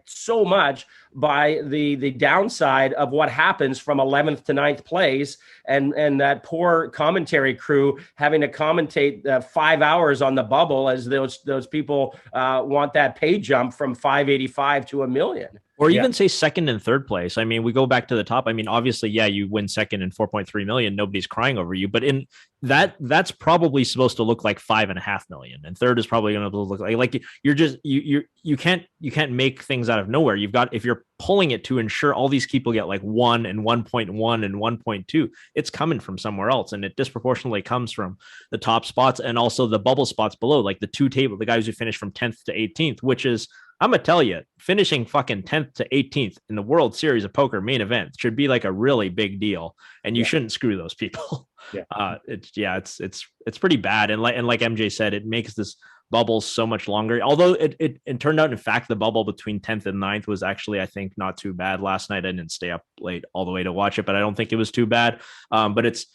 so much by the downside of what happens from 11th to 9th place and that poor commentary crew having to commentate 5 hours on the bubble as those people want that pay jump from 585 to 1 million. Or even say second and third place. I mean, we go back to the top. I mean, obviously, yeah, you win second and 4.3 million. Nobody's crying over you. But in that's probably supposed to look like 5.5 million. And third is probably going to look like you're just you can't make things out of nowhere. You've got, if you're pulling it to ensure all these people get like 1 and 1.1 and 1.2, it's coming from somewhere else. And it disproportionately comes from the top spots and also the bubble spots below, like the guys who finish from 10th to 18th, which is, I'm going to tell you, finishing fucking 10th to 18th in the World Series of Poker main event should be like a really big deal. And you shouldn't screw those people. It's pretty bad. And like MJ said, it makes this bubble so much longer. Although it turned out, in fact, the bubble between 10th and 9th was actually, I think, not too bad. Last night, I didn't stay up late all the way to watch it, but I don't think it was too bad. But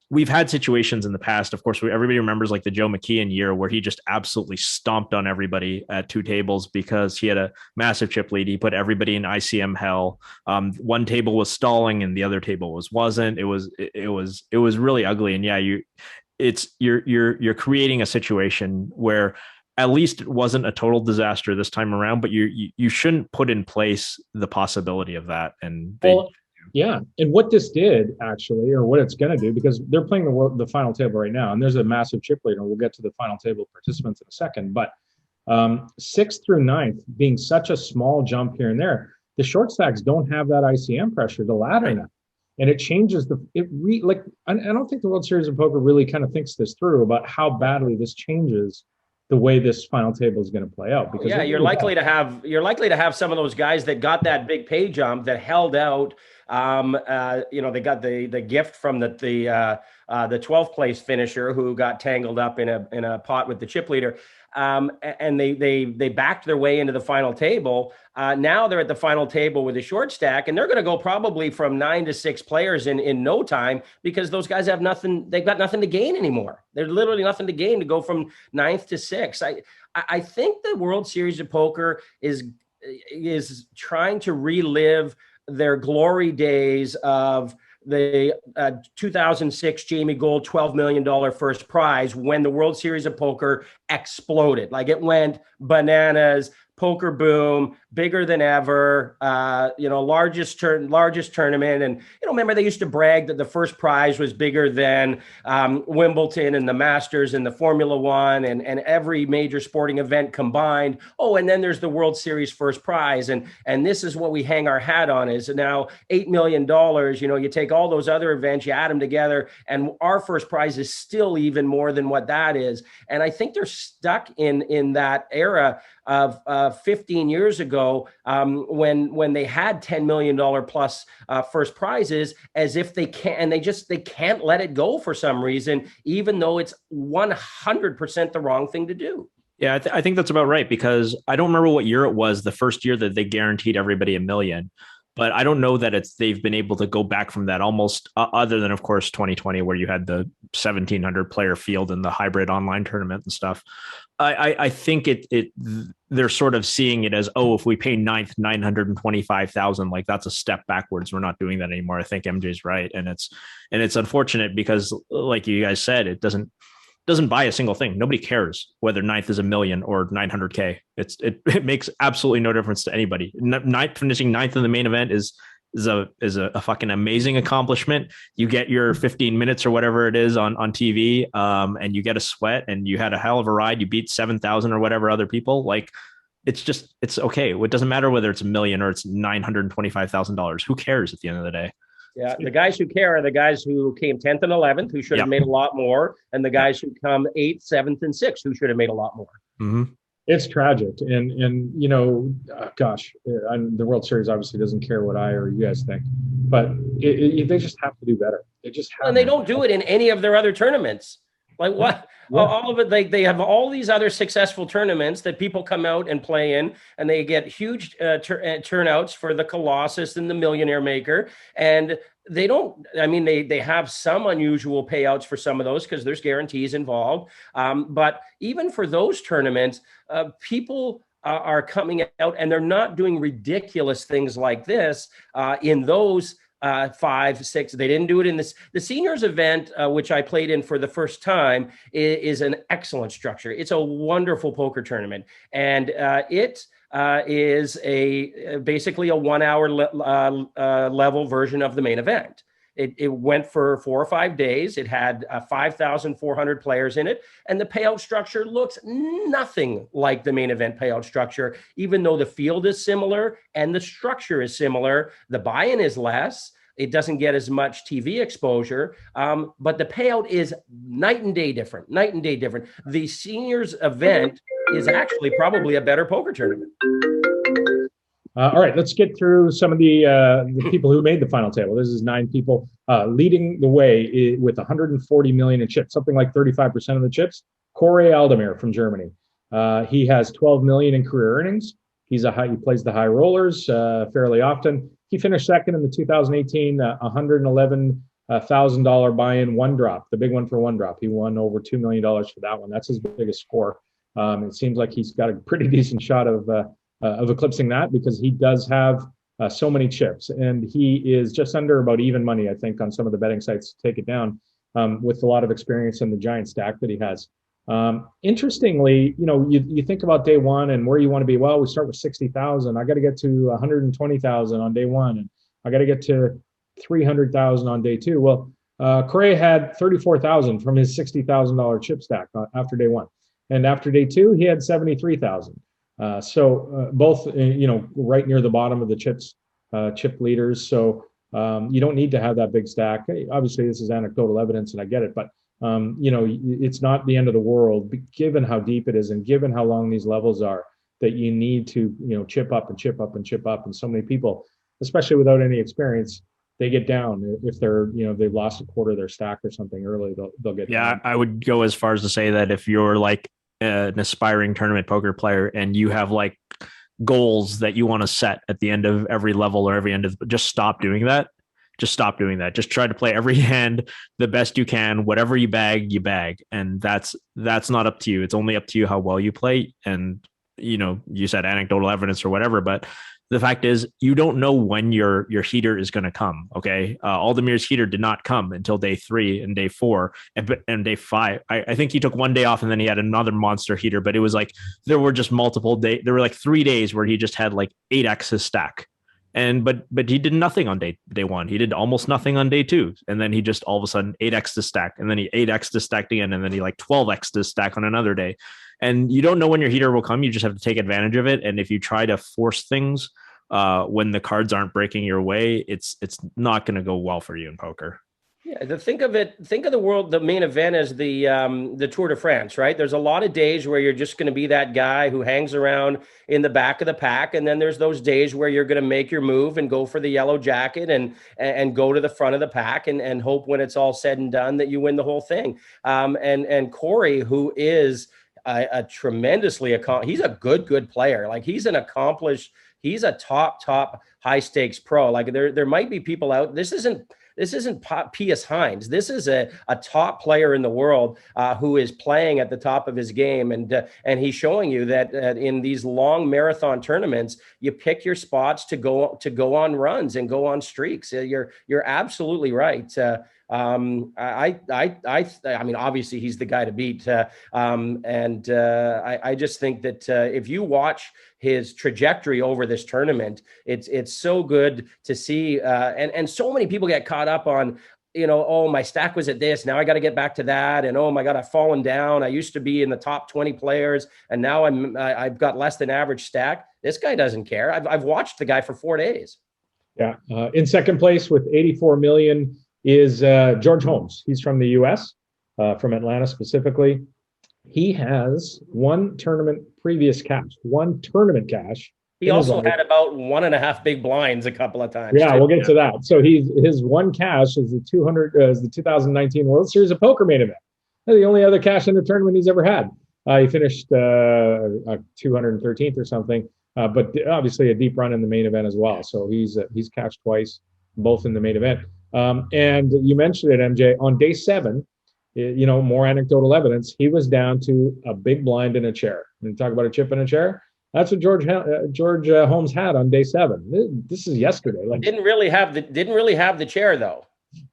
we've had situations in the past. Of course, everybody remembers like the Joe McKeon year where he just absolutely stomped on everybody at 2 tables because he had a massive chip lead. He put everybody in ICM hell. One table was stalling and the other table wasn't. It was really ugly. And yeah, you're creating a situation where at least it wasn't a total disaster this time around, but you shouldn't put in place the possibility of that. And yeah. And what this did actually, or what it's going to do, because they're playing the final table right now, and there's a massive chip lead, and we'll get to the final table participants in a second. But 6th through 9th being such a small jump here and there, the short stacks don't have that ICM pressure to ladder now. And it changes I don't think the World Series of Poker really kind of thinks this through about how badly this changes the way this final table is going to play out. Because you're likely to have some of those guys that got that big pay jump that held out. They got the gift from the 12th place finisher who got tangled up in a pot with the chip leader. And they backed their way into the final table. Now they're at the final table with a short stack, and they're going to go probably from 9 to 6 players in no time because those guys have nothing. They've got nothing to gain anymore. There's literally nothing to gain to go from 9th to 6th. I think the World Series of Poker is trying to relive their glory days of the 2006 Jamie Gold $12 million first prize when the World Series of Poker exploded. Like it went bananas. poker boom, bigger than ever, largest tournament. And, remember they used to brag that the first prize was bigger than Wimbledon and the Masters and the Formula One and every major sporting event combined. Oh, and then there's the World Series first prize. And this is what we hang our hat on is now $8 million. You take all those other events, you add them together, and our first prize is still even more than what that is. And I think they're stuck in that era of 15 years ago when they had $10 million plus first prizes, as if they can't, and they can't let it go for some reason, even though it's 100% the wrong thing to do. Yeah, I think that's about right, because I don't remember what year it was, the first year that they guaranteed everybody $1 million. But I don't know that they've been able to go back from that almost, other than, of course, 2020, where you had the 1,700 player field and the hybrid online tournament and stuff. I think they're sort of seeing it as, if we pay ninth 925,000, like that's a step backwards. We're not doing that anymore. I think MJ's right, and it's unfortunate because, like you guys said, it doesn't buy a single thing. Nobody cares whether ninth is $1 million or 900K. It makes absolutely no difference to anybody. Finishing ninth in the main event is a fucking amazing accomplishment. You get your 15 minutes or whatever it is on TV, and you get a sweat, and you had a hell of a ride. You beat 7,000 or whatever other people. Like, it's okay. It doesn't matter whether it's $1 million or it's $925,000. Who cares at the end of the day? Yeah, the guys who care are the guys who came 10th and 11th, who should have made a lot more, and the guys who come 8th, 7th, and 6th, who should have made a lot more. Mm-hmm. It's tragic, and the World Series obviously doesn't care what I or you guys think, but they just have to do better. And they don't do it in any of their other tournaments. Like what? Yeah. All of it, they have all these other successful tournaments that people come out and play in, and they get huge turnouts for the Colossus and the Millionaire Maker. And they don't, they have some unusual payouts for some of those because there's guarantees involved. But even for those tournaments, people are coming out and they're not doing ridiculous things like this in those 5, 6. They didn't do it in this. The seniors event, which I played in for the first time, is an excellent structure. It's a wonderful poker tournament, and it is basically a 1 hour level version of the main event. It went for 4 or 5 days. It had 5,400 players in it. And the payout structure looks nothing like the main event payout structure, even though the field is similar and the structure is similar. The buy-in is less. It doesn't get as much TV exposure, but the payout is night and day different. The seniors event is actually probably a better poker tournament. All right, let's get through some of the people who made the final table. This is 9 people leading the way with 140 million in chips, something like 35% of the chips. Corey Aldemir from Germany. He has 12 million in career earnings. He plays the high rollers fairly often. He finished second in the 2018 $111,000 buy-in one drop, the big one for one drop. He won over $2 million for that one. That's his biggest score. It seems like he's got a pretty decent shot of eclipsing that because he does have so many chips, and he is just under about even money, I think, on some of the betting sites to take it down with a lot of experience in the giant stack that he has. Interestingly, you think about day one and where you want to be. Well, we start with 60,000. I got to get to 120,000 on day one, and I got to get to 300,000 on day two. Well, Correa had 34,000 from his $60,000 chip stack after day one, and after day two, he had 73,000. So both, right near the bottom of the chip leaders. So you don't need to have that big stack. Obviously, this is anecdotal evidence, and I get it, but it's not the end of the world, given how deep it is and given how long these levels are, that you need to, chip up and chip up and chip up. And so many people, especially without any experience, they get down. If they're, they've lost a quarter of their stack or something early, they'll get down. I would go as far as to say that if you're like an aspiring tournament poker player and you have like goals that you want to set at the end of every level or every end of, just stop doing that. Just stop doing that. Just try to play every hand the best you can. Whatever you bag, and that's not up to you. It's only up to you how well you play. And you said anecdotal evidence or whatever, but the fact is you don't know when your heater is going to come. Okay. Aldemir's heater did not come until day 3 and day 4 and day 5. I think he took one day off and then he had another monster heater, but it was like, there were just multiple days. There were like 3 days where he just had like 8x his stack. And but he did nothing on day 1. He did almost nothing on day 2, and then he just all of a sudden 8x to stack, and then he 8x to stack again, and then he like 12x to stack on another day. And you don't know when your heater will come. You just have to take advantage of it. And if you try to force things when the cards aren't breaking your way, it's not going to go well for you in poker. Yeah, think of the main event as the Tour de France, right? There's a lot of days where you're just going to be that guy who hangs around in the back of the pack, and then there's those days where you're going to make your move and go for the yellow jacket and go to the front of the pack and hope when it's all said and done that you win the whole thing. And Corey, who is a tremendously he's a good player. Like he's an accomplished, he's a top high stakes pro. Like there might be people out. This isn't Pius Hines. This is a top player in the world who is playing at the top of his game, and he's showing you that in these long marathon tournaments, you pick your spots to go on runs and go on streaks. You're absolutely right. I mean, obviously he's the guy to beat. I just think that if you watch his trajectory over this tournament, it's so good to see. And so many people get caught up on, oh, my stack was at this, now I got to get back to that. And, oh my God, I've fallen down. I used to be in the top 20 players and now I've got less than average stack. This guy doesn't care. I've watched the guy for 4 days. Yeah. In second place with 84 million is George Holmes. He's from the US, from Atlanta specifically. He has one tournament cash. He also had about 1.5 big blinds a couple of times. Yeah, we'll get to that. So his one cash is the 2019 World Series of Poker main event. The only other cash in the tournament he's ever had. He finished 213th or something, but obviously a deep run in the main event as well. So he's cashed twice, both in the main event. And you mentioned it, MJ, on day 7, more anecdotal evidence. He was down to a big blind in a chair. And talk about a chip in a chair. That's what George Holmes had on day 7. This is yesterday. Like, didn't really have the chair though.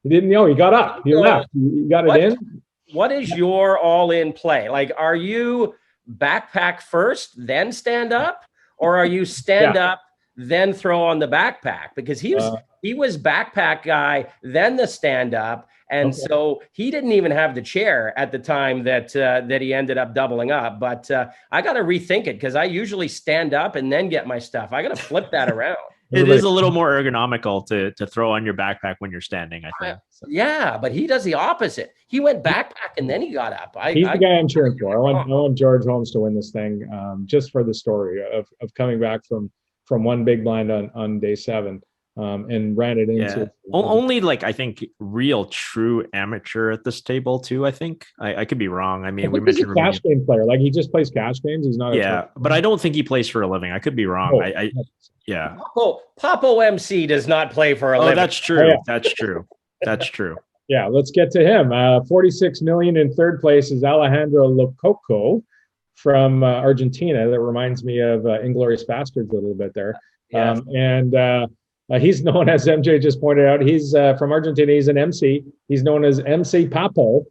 He didn't know. He got up. He left. He got it in. What is your all-in play? Like, are you backpack first, then stand up, or are you stand up, then throw on the backpack? Because he was backpack guy, then the stand up. And so he didn't even have the chair at the time that he ended up doubling up. But I got to rethink it because I usually stand up and then get my stuff. I got to flip that around. It is a little more ergonomical to throw on your backpack when you're standing, I think. So. Yeah, but he does the opposite. He went backpack and then he got up. He's the guy I'm cheering for. I want George Holmes to win this thing, just for the story of coming back from one big blind on day 7. And ran it into only I think real true amateur at this table too. I think I could be wrong. I mean, we mentioned he's a cash game player. Like he just plays cash games. He's not. But I don't think he plays for a living. I could be wrong. Papo MC does not play for a living. That's true. Oh, yeah. That's true. That's true. Yeah, let's get to him. 46 million in third place is Alejandro Lococo from Argentina. That reminds me of Inglourious Bastards a little bit there. Yes. He's known, as MJ just pointed out, he's from Argentina. He's an MC. He's known as MC Papo,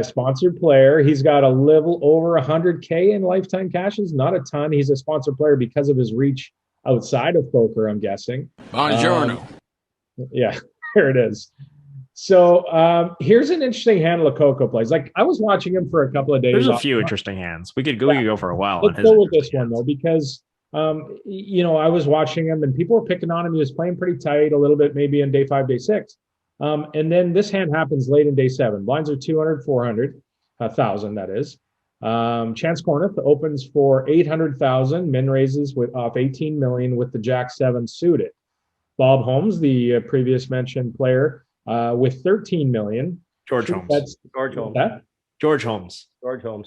sponsored player. He's got a little over 100K in lifetime cashes, not a ton. He's a sponsored player because of his reach outside of poker, I'm guessing. Buongiorno. Yeah, there it is. So here's an interesting hand Lococo plays. Like I was watching him for a couple of days. There's a few interesting hands. We could go for a while. Let's go with this one though, because I was watching him and people were picking on him. He was playing pretty tight a little bit, maybe in day 5, day 6. And then this hand happens late in day 7. Blinds are 200, 400, 1,000, that is. Chance Kornuth opens for 800,000, min raises off 18 million with the Jack 7 suited. Bob Holmes, the previous mentioned player, with 13 million. George Holmes.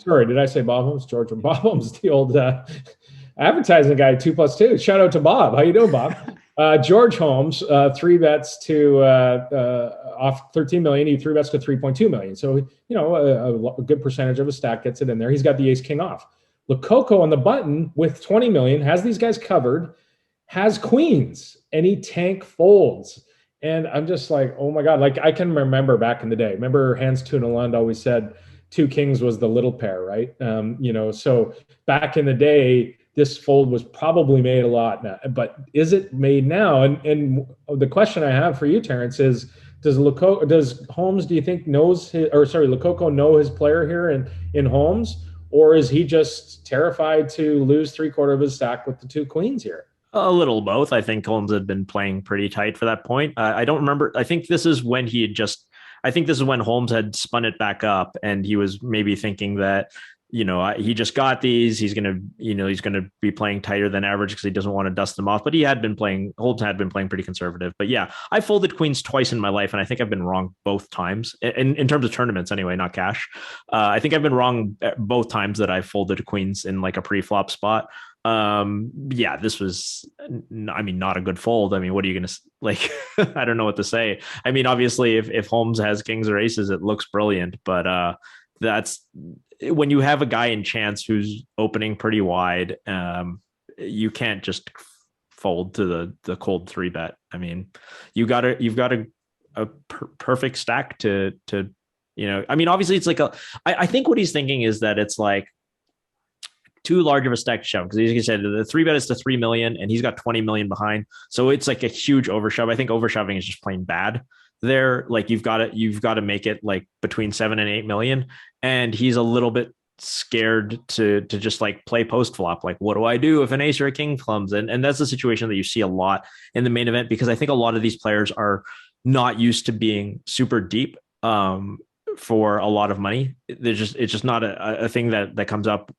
Sorry, did I say Bob Holmes? Bob Holmes, the old advertising guy, 2+2. Shout out to Bob. How you doing, Bob? George Holmes, 3 bets to off 13 million. He 3 bets to 3.2 million. So, a good percentage of his stack gets it in there. He's got the ace king off. Lococo on the button with 20 million has these guys covered. has queens and he tank folds. And I'm just like, oh my God. Like I can remember back in the day, remember Hans Lund always said two kings was the little pair, right? So back in the day, this fold was probably made a lot now, but is it made now? And the question I have for you, Terrence, is does Holmes, do you think Lococo know his player here in Holmes, or is he just terrified to lose 3/4 of his stack with the two queens here? A little both. I think Holmes had been playing pretty tight for that point. I don't remember. I think this is when Holmes had spun it back up, and he was maybe thinking that, he just got these. He's gonna be playing tighter than average because he doesn't want to dust them off. But Holmes had been playing pretty conservative. But yeah, I folded queens twice in my life, and I think I've been wrong both times. In terms of tournaments, anyway, not cash. I think I've been wrong both times that I folded queens in like a pre-flop spot. Yeah, this was, not a good fold. I mean, what are you going to like? I don't know what to say. I mean, obviously if Holmes has kings or aces, it looks brilliant, but, that's when you have a guy in chance who's opening pretty wide. You can't just fold to the cold 3-bet. I mean, you've got a perfect stack to, obviously it's like I think what he's thinking is that it's like too large of a stack to shove, because as you said, the 3-bet is to 3 million and he's got 20 million behind, so it's like a huge overshove. I think overshoving is just plain bad there. Like you've got to make it like between 7 and 8 million, and he's a little bit scared to just like play post flop. Like, what do I do if an ace or a king comes? And that's the situation that you see a lot in the main event, because I think a lot of these players are not used to being super deep for a lot of money. It's just not a thing that comes up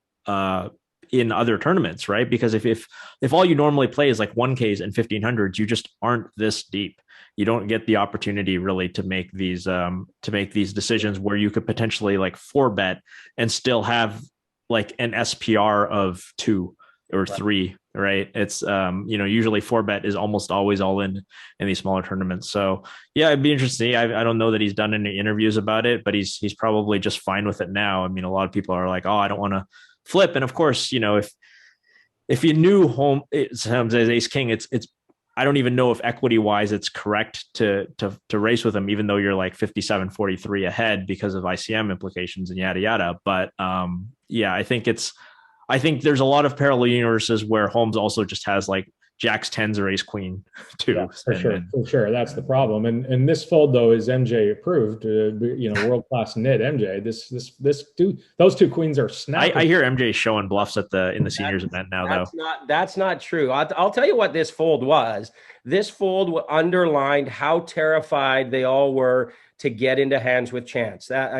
in other tournaments, right? Because if all you normally play is like 1Ks and 1500s, you just aren't this deep. You don't get the opportunity really to make these decisions where you could potentially like 4-bet and still have like an SPR of 2 or 3, right? It's usually 4-bet is almost always all in these smaller tournaments. So yeah, it'd be interesting. I don't know that he's done any interviews about it, but he's probably just fine with it now. I mean, a lot of people are like, oh, I don't want to flip. And of course, if you knew Holmes as ace king, it's I don't even know if equity wise it's correct to race with him, even though you're like 57-43 ahead because of ICM implications and yada yada. But yeah, I think there's a lot of parallel universes where Holmes also just has like jacks, tens, or ace queen too. Yeah, for sure. That's the problem. And this fold though is MJ approved. World class nit MJ. Those two queens are snapping. I hear MJ showing bluffs in the seniors event now. That's not true. I'll tell you what this fold was. This fold underlined how terrified they all were to get into hands with Chance. Chance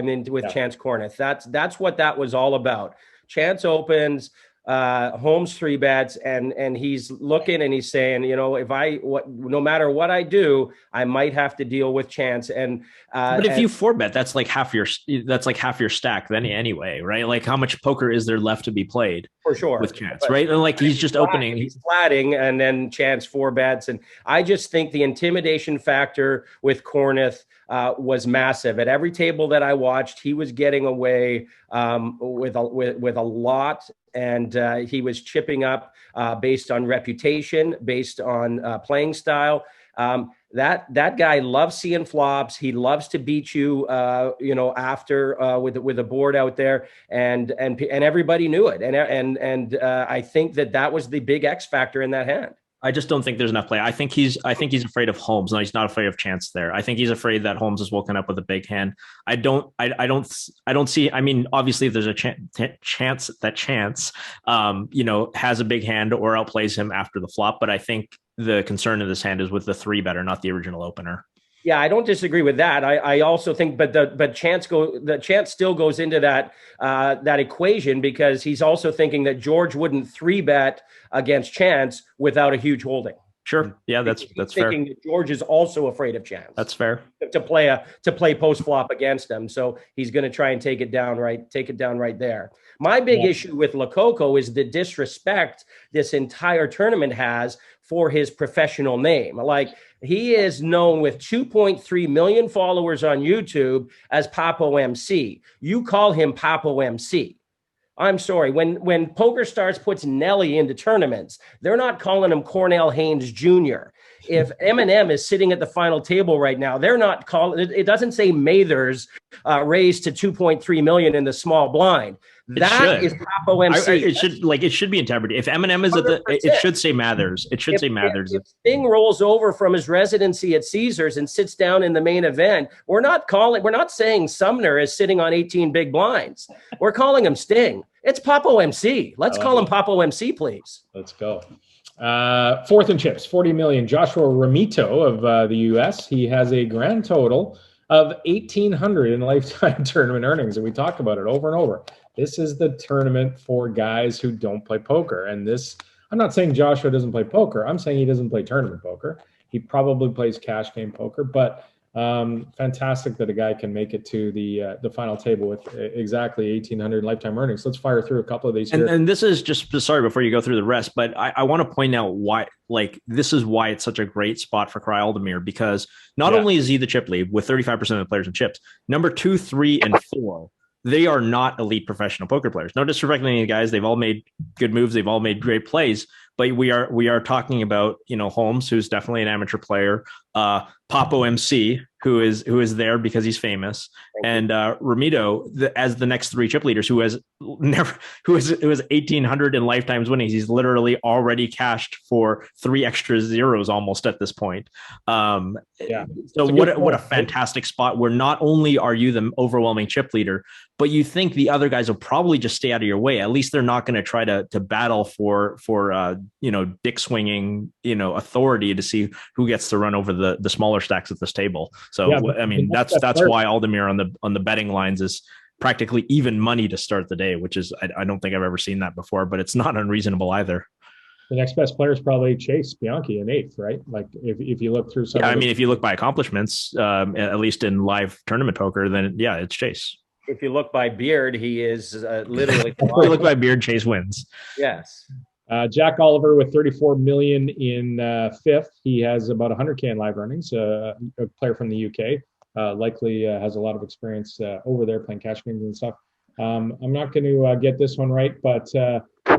Kornuth. That's what that was all about. Chance opens. Holmes 3-bets, and he's looking and he's saying, no matter what I do, I might have to deal with Chance. But if you 4-bet, that's like half your stack then anyway, right? Like how much poker is there left to be played for sure with Chance, right? And like he's just opening, he's flatting, and then Chance 4-bets, and I just think the intimidation factor with Kornuth was massive. At every table that I watched, he was getting away with a lot. And he was chipping up based on reputation, based on playing style. That guy loves seeing flops. He loves to beat you, after with a board out there, and everybody knew it. And I think that was the big X factor in that hand. I just don't think there's enough play. I think he's afraid of Holmes. No, he's not afraid of Chance there. I think he's afraid that Holmes has woken up with a big hand. I don't see. I mean, obviously, if there's a chance that Chance, has a big hand or outplays him after the flop. But I think the concern of this hand is with the 3-better, not the original opener. Yeah, I don't disagree with that. I also think, but Chance still goes into that equation, because he's also thinking that George wouldn't 3-bet against Chance without a huge holding. Sure. Yeah, that's fair. Thinking that George is also afraid of Chance. That's fair. To play post flop against him, so he's going to try and take it down right there. My big issue with Lococo is the disrespect this entire tournament has for his professional name. Like, he is known with 2.3 million followers on YouTube as Papo MC. You call him Papo MC. I'm sorry. When PokerStars puts Nelly into tournaments, they're not calling him Cornell Haynes Jr. If Eminem is sitting at the final table right now, they're not calling it. It doesn't say Mathers raised to 2.3 million in the small blind. That is Papo MC. It should be interpreted. If Eminem is 100%. It should say Mathers. It should say Mathers. If Sting rolls over from his residency at Caesars and sits down in the main event, we're not saying Sumner is sitting on 18 big blinds. We're calling him Sting. It's Papo MC. Let's call him Papo MC, please. Let's go. Fourth in chips, 40 million. Joshua Ramito of the U.S. He has a grand total of 1,800 in lifetime tournament earnings, and we talk about it over and over. This is the tournament for guys who don't play poker. And this, I'm not saying Joshua doesn't play poker. I'm saying he doesn't play tournament poker. He probably plays cash game poker, but fantastic that a guy can make it to the final table with exactly 1,800 lifetime earnings. Let's fire through a couple of these here. And this is just, sorry, before you go through the rest, but I want to point out why, this is why it's such a great spot for Kry Aldemir, because not only is he the chip lead with 35% of the players in chips, number 2, 3, and 4, they are not elite professional poker players. No disrespect to any of the guys. They've all made good moves. They've all made great plays. But we are talking about, Holmes, who's definitely an amateur player, Papo MC, who is there because he's famous, and Ramito as the next 3 chip leaders, who has 1,800 in lifetimes winnings. He's literally already cashed for 3 extra zeros almost at this point. So what a fantastic spot where not only are you the overwhelming chip leader, but you think the other guys will probably just stay out of your way. At least they're not going to try to battle for dick swinging, authority to see who gets to run over the smaller stacks at this table. So, I mean, that's why Aldemir on the betting lines is practically even money to start the day, which is, I don't think I've ever seen that before, but it's not unreasonable either. The next best player is probably Chase Bianchi in 8th, right? Like if you look through some, if you look by accomplishments, at least in live tournament poker, then it's Chase. If you look by beard, he is literally. If you look by beard, Chase wins. Yes. Jack Oliver with 34 million in 5th. He has about 100K in live earnings. A player from the UK, likely has a lot of experience over there playing cash games and stuff. I'm not going to get this one right, but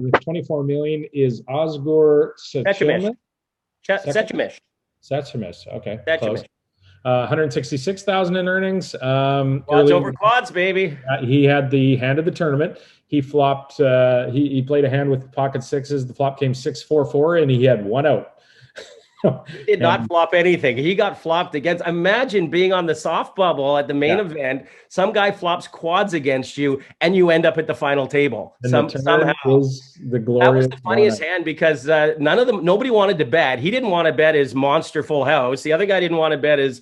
with 24 million is Osgur Sechemish. Okay. Close. 166,000 in earnings. Quads over quads, baby. He had the hand of the tournament. He flopped. He played a hand with pocket sixes. The flop came 6-4-4, and he had 1 out. He did not flop anything. He got flopped against. Imagine being on the soft bubble at the main event. Some guy flops quads against you, and you end up at the final table. Somehow. Was the that was the funniest hand because nobody wanted to bet. He didn't want to bet his monster full house. The other guy didn't want to bet his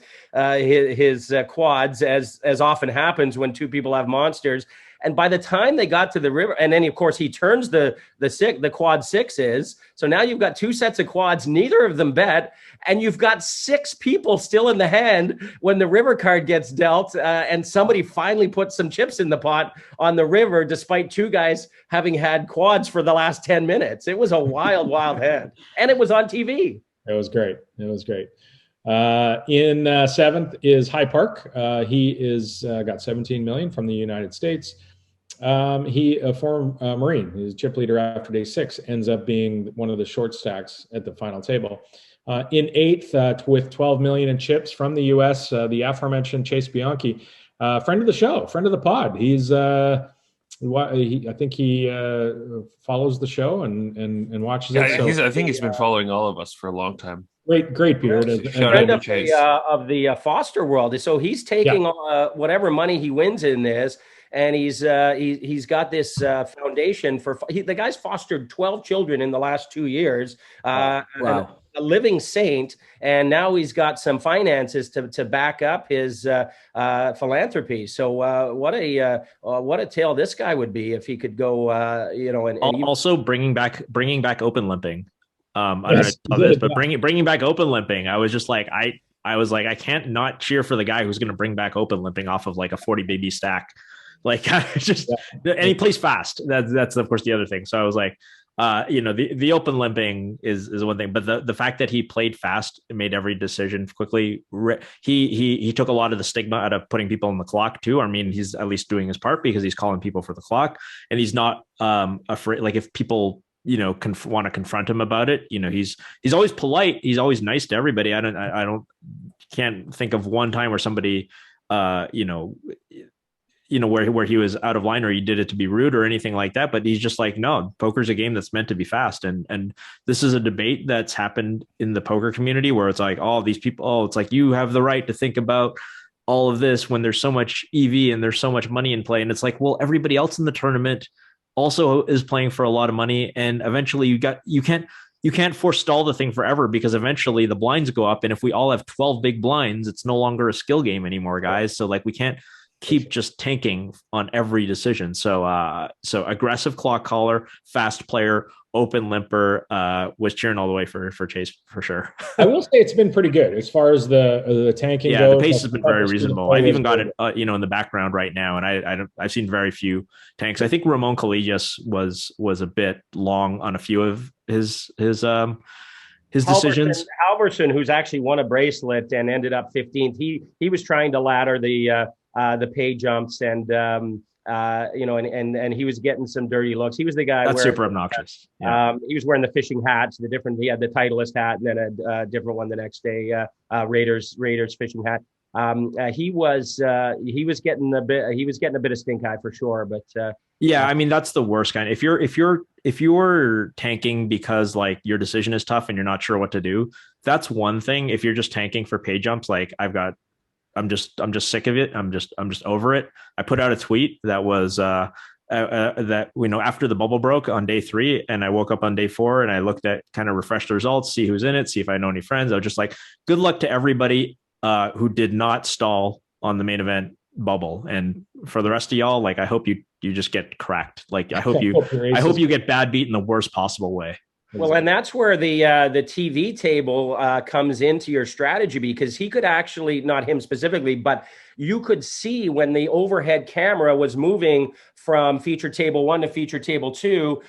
quads, as often happens when 2 people have monsters. And by the time they got to the river, and then of course he turns the quad 6s. So now you've got 2 sets of quads, neither of them bet, and you've got 6 people still in the hand when the river card gets dealt, and somebody finally puts some chips in the pot on the river, despite 2 guys having had quads for the last 10 minutes. It was a wild, wild hand, and it was on TV. It was great. In 7th is High Park. He is got 17 million from the United States. He a former Marine. He's chip leader after day 6. Ends up being one of the short stacks at the final table. In 8th, with 12 million in chips from the U.S., the aforementioned Chase Bianchi, friend of the show, friend of the pod. He's I think he follows the show and watches it. So, I think he's been following all of us for a long time. Great beard. Friend of the Foster world. So he's taking whatever money he wins in this, and he's got this foundation for the guy's fostered 12 children in the last 2 years. Wow. A living saint, and now he's got some finances to back up his philanthropy. So what a tale this guy would be if he could go. Also bringing back open limping. I don't know how this, but bringing back open limping. I was just like, I was like, I can't not cheer for the guy who's going to bring back open limping off of like a 40 baby stack. Like and he plays fast. That's of course the other thing. So I was like, the open limping is one thing, but the fact that he played fast and made every decision quickly, he took a lot of the stigma out of putting people on the clock too. I mean, he's at least doing his part because he's calling people for the clock, and he's not afraid. Like if people want to confront him about it, he's always polite. He's always nice to everybody. Can't think of one time where somebody where he was out of line or he did it to be rude or anything like that. But he's just like, no, poker's a game that's meant to be fast. And this is a debate that's happened in the poker community where it's like, oh, these people, it's like, you have the right to think about all of this when there's so much EV and there's so much money in play. And it's like, well, everybody else in the tournament also is playing for a lot of money. And eventually you can't forestall the thing forever because eventually the blinds go up. And if we all have 12 big blinds, it's no longer a skill game anymore, guys. So like, we can't keep just tanking on every decision. So aggressive clock caller, fast player, open limper, was cheering all the way for Chase for sure. I will say it's been pretty good as far as the tanking goes. The pace has been very reasonable. I've even got it in the background right now, and I've seen very few tanks. I think Ramon Collegius was a bit long on a few of his decisions. Halverson, who's actually won a bracelet and ended up 15th. He was trying to ladder the pay jumps and he was getting some dirty looks. He was the guy that's super obnoxious. Yeah. He was wearing the fishing hats, he had the Titleist hat and then a different one the next day, Raiders fishing hat. He was getting a bit of stink eye for sure, but I mean, that's the worst kind. If you're tanking because like your decision is tough and you're not sure what to do, that's one thing. If you're just tanking for pay jumps, like I'm just sick of it. I'm just over it. I put out a tweet that was that after the bubble broke on day 3, and I woke up on day 4 and I looked at kind of refresh the results, see who's in it, see if I know any friends. I was just like, good luck to everybody who did not stall on the main event bubble, and for the rest of y'all, like I hope you just get cracked. Like I hope you get bad beat in the worst possible way. Well, and that's where the TV table comes into your strategy, because he could actually, not him specifically, but you could see when the overhead camera was moving from feature table 1 to feature table 2,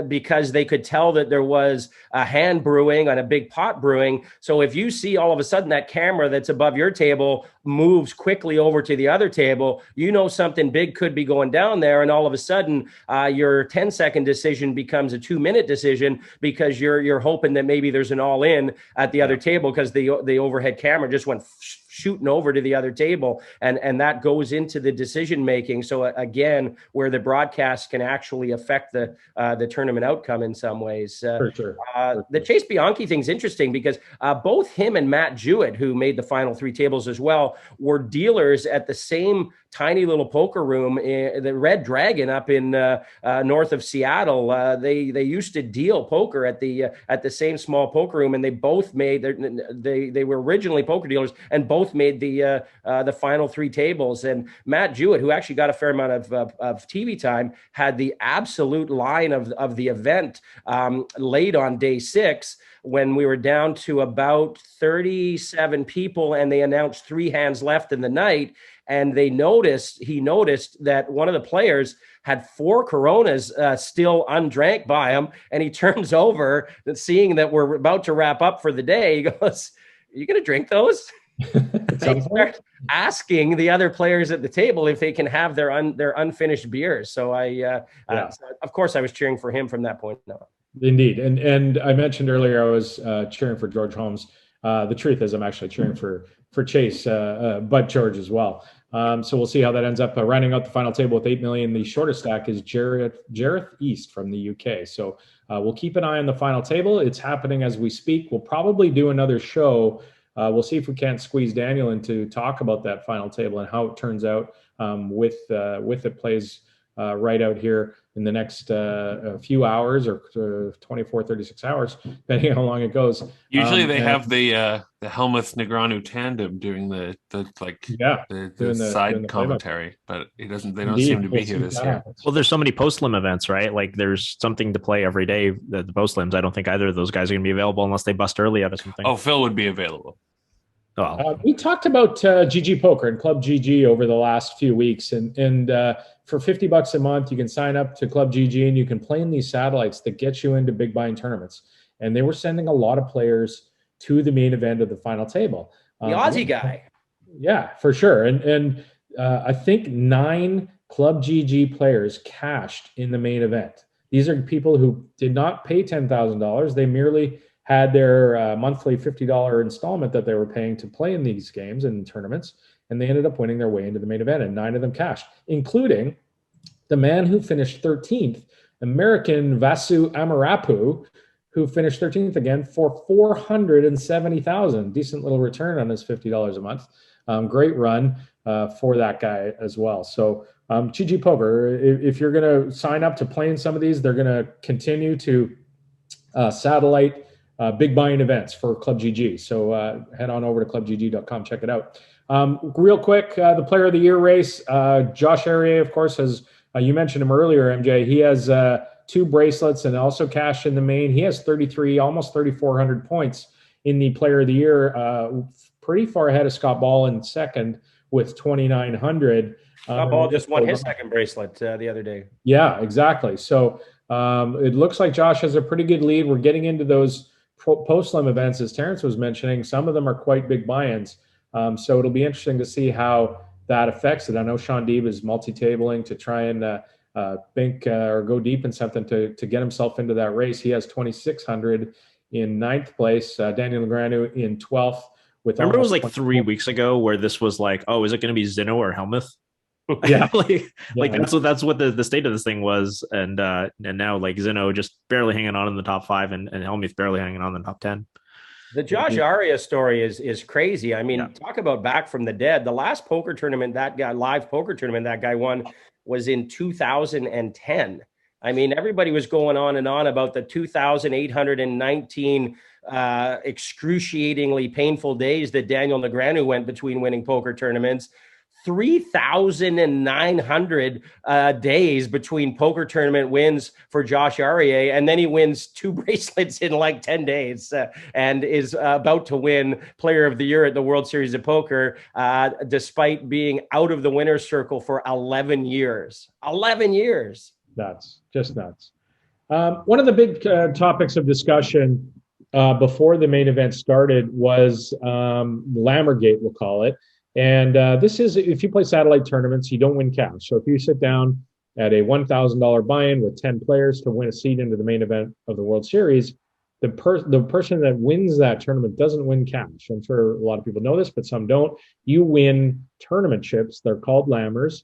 because they could tell that there was a hand brewing on a big pot brewing. So if you see all of a sudden that camera that's above your table moves quickly over to the other table, something big could be going down there. And all of a sudden your 10-second decision becomes a 2-minute decision because you're hoping that maybe there's an all in at the other table because the overhead camera just went shooting over to the other table, and that goes into the decision making. So again, where the broadcast can actually affect the tournament outcome in some ways. For sure. The Chase Bianchi thing's interesting because both him and Matt Jewett, who made the final 3 tables as well, were dealers at the same tiny little poker room, the Red Dragon up in north of Seattle. They used to deal poker at the same small poker room, and they both made they were originally poker dealers and both made the final 3 tables. And Matt Jewett, who actually got a fair amount of TV time, had the absolute line of the event late on day 6 when we were down to about 37 people and they announced 3 hands left in the night. And he noticed that one of the players had 4 Coronas still undrank by him. And he turns over, seeing that we're about to wrap up for the day. He goes, "Are you going to drink those?" They start asking the other players at the table if they can have their unfinished beers. So so of course I was cheering for him from that point on. Indeed. And I mentioned earlier I was cheering for George Holmes. The truth is I'm actually cheering for Chase, but George as well. So we'll see how that ends up. Rounding out the final table with 8 million, the shortest stack is Jareth East from the UK. So we'll keep an eye on the final table. It's happening as we speak. We'll probably do another show. We'll see if we can't squeeze Daniel in to talk about that final table and how it turns out with it plays right out here in the next few hours or 24, 36 hours, depending on how long it goes. Usually they have the Helmuth Negreanu tandem doing the side commentary, but they don't seem to be here this year. Well, there's so many post-lim events, right? Like there's something to play every day. The post-lims, I don't think either of those guys are going to be available unless they bust early out of something. Oh, Phil would be available. We talked about GG Poker and Club GG over the last few weeks, and for $50 a month, you can sign up to Club GG and you can play in these satellites that get you into big buying tournaments. And they were sending a lot of players to the main event of the final table. The Aussie guy. Yeah, for sure. And I think 9 Club GG players cashed in the main event. These are people who did not pay $10,000. They merely had their monthly $50 installment that they were paying to play in these games and tournaments, and they ended up winning their way into the main event, and 9 of them cashed, including the man who finished 13th, American Vasu Amarapu, who finished 13th again for $470,000. Decent little return on his $50 a month. Great run for that guy as well. So GG Poker, if you're going to sign up to play in some of these, they're going to continue to satellite big buying events for Club GG. So head on over to clubgg.com, check it out. Real quick, the Player of the Year race, Josh Arieh, of course, has, you mentioned him earlier, MJ. He has 2 bracelets and also cashed in the main. He has 33, almost 3,400 points in the Player of the Year, pretty far ahead of Scott Ball in second with 2,900. Scott Ball just won his second bracelet the other day. Yeah, exactly. So it looks like Josh has a pretty good lead. We're getting into those post-slam events, as Terrence was mentioning. Some of them are quite big buy-ins. So it'll be interesting to see how that affects it. I know Sean Deeb is multi-tabling to try and think or go deep in something to get himself into that race. He has 2,600 in 9th place. Daniel Negreanu in 12th. Remember it was like 3 weeks ago where this was like, oh, is it going to be Zeno or Helmuth? Yeah. That's what the state of this thing was. And now like Zeno just barely hanging on in the top 5 and Helmuth barely hanging on in the top 10. The Josh Arieh story is crazy. I mean, talk about back from the dead. The last poker tournament live poker tournament that guy won was in 2010. I mean, everybody was going on and on about the 2,819 excruciatingly painful days that Daniel Negreanu went between winning poker tournaments. 3,900 days between poker tournament wins for Josh Arieh, and then he wins 2 bracelets in like 10 days and is about to win Player of the Year at the World Series of Poker, despite being out of the winner's circle for 11 years. 11 years. Nuts, just nuts. One of the big topics of discussion before the main event started was Lammergate, we'll call it. And this is, if you play satellite tournaments, you don't win cash. So if you sit down at a $1,000 buy-in with 10 players to win a seat into the main event of the World Series, the person that wins that tournament doesn't win cash. I'm sure a lot of people know this, but some don't. You win tournament chips. They're called Lammers,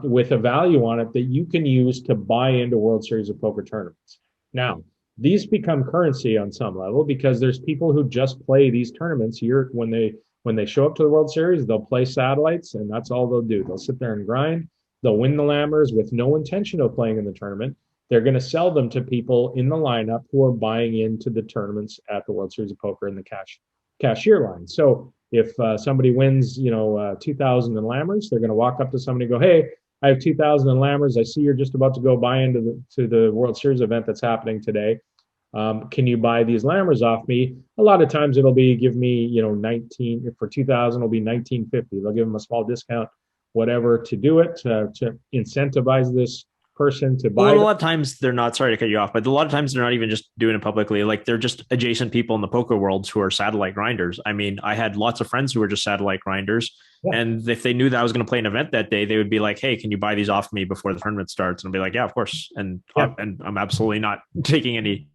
with a value on it that you can use to buy into World Series of Poker tournaments. Now, these become currency on some level because there's people who just play these tournaments when they show up to the World Series, they'll play satellites, and that's all they'll do. They'll sit there and grind. They'll win the Lammers with no intention of playing in the tournament. They're going to sell them to people in the lineup who are buying into the tournaments at the World Series of Poker in the cashier line. So if somebody wins, 2,000 in Lammers, they're going to walk up to somebody and go, "Hey, I have 2,000 in Lammers. I see you're just about to go buy into the World Series event that's happening today. Can you buy these Lammers off me?" A lot of times it'll be, give me, 19 for 2,000, it'll be 1950. They'll give them a small discount, whatever, to do it, to incentivize this person to buy. Well, a lot of times they're not, sorry to cut you off, but a lot of times they're not even just doing it publicly. Like they're just adjacent people in the poker worlds who are satellite grinders. I mean, I had lots of friends who were just satellite grinders. Yeah. And if they knew that I was going to play an event that day, they would be like, "Hey, can you buy these off me before the tournament starts?" And I'll be like, "Yeah, of course." And I'm absolutely not taking any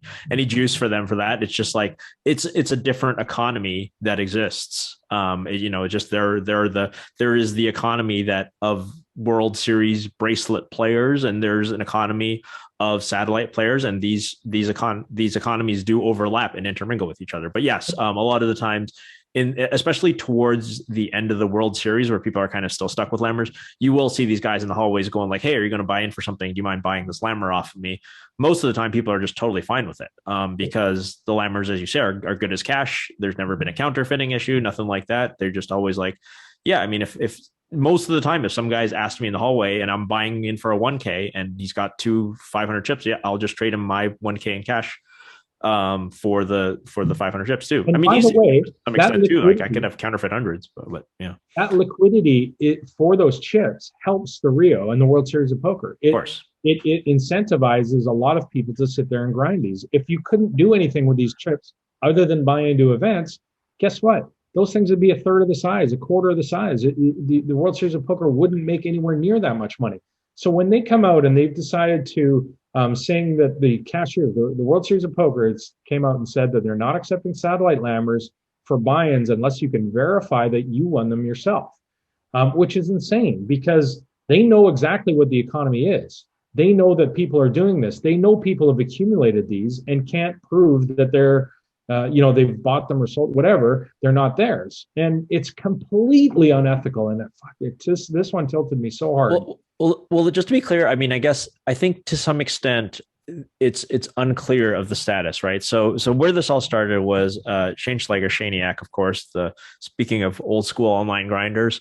juice for them for that. It's just like, it's a different economy that exists. Just there is the economy that of World Series bracelet players, and there's an economy of satellite players, and these economies do overlap and intermingle with each other. But yes, a lot of the times, especially towards the end of the World Series where people are kind of still stuck with Lammers, you will see these guys in the hallways going like, "Hey, are you going to buy in for something? Do you mind buying this Lammer off of me?" Most of the time, people are just totally fine with it because the Lammers, as you say, are good as cash. There's never been a counterfeiting issue, nothing like that. They're just always like, yeah, I mean, if most of the time, if some guy's asked me in the hallway and I'm buying in for a 1K and he's got 2 500 chips, yeah, I'll just trade him my 1K in cash. for the 500 chips too. And I mean, by the way, some that extent too. Like I liquidity, could have counterfeit hundreds, but yeah, that liquidity for those chips helps the Rio and the World Series of Poker. of course. It incentivizes a lot of people to sit there and grind these. If you couldn't do anything with these chips other than buy into events, guess what? Those things would be a third of the size, a quarter of the size. The World Series of Poker wouldn't make anywhere near that much money. So when they come out and they've decided to saying that the cashier, the World Series of Poker, came out and said that they're not accepting satellite lammers for buy-ins unless you can verify that you won them yourself, which is insane because they know exactly what the economy is. They know that people are doing this. They know people have accumulated these and can't prove that they're, they've bought them or sold, whatever. They're not theirs, and it's completely unethical. And this one tilted me so hard. Well, just to be clear, I mean, I think to some extent it's unclear of the status, right? So where this all started was Shane Schlager, Shaniac, of course. Speaking of old school online grinders,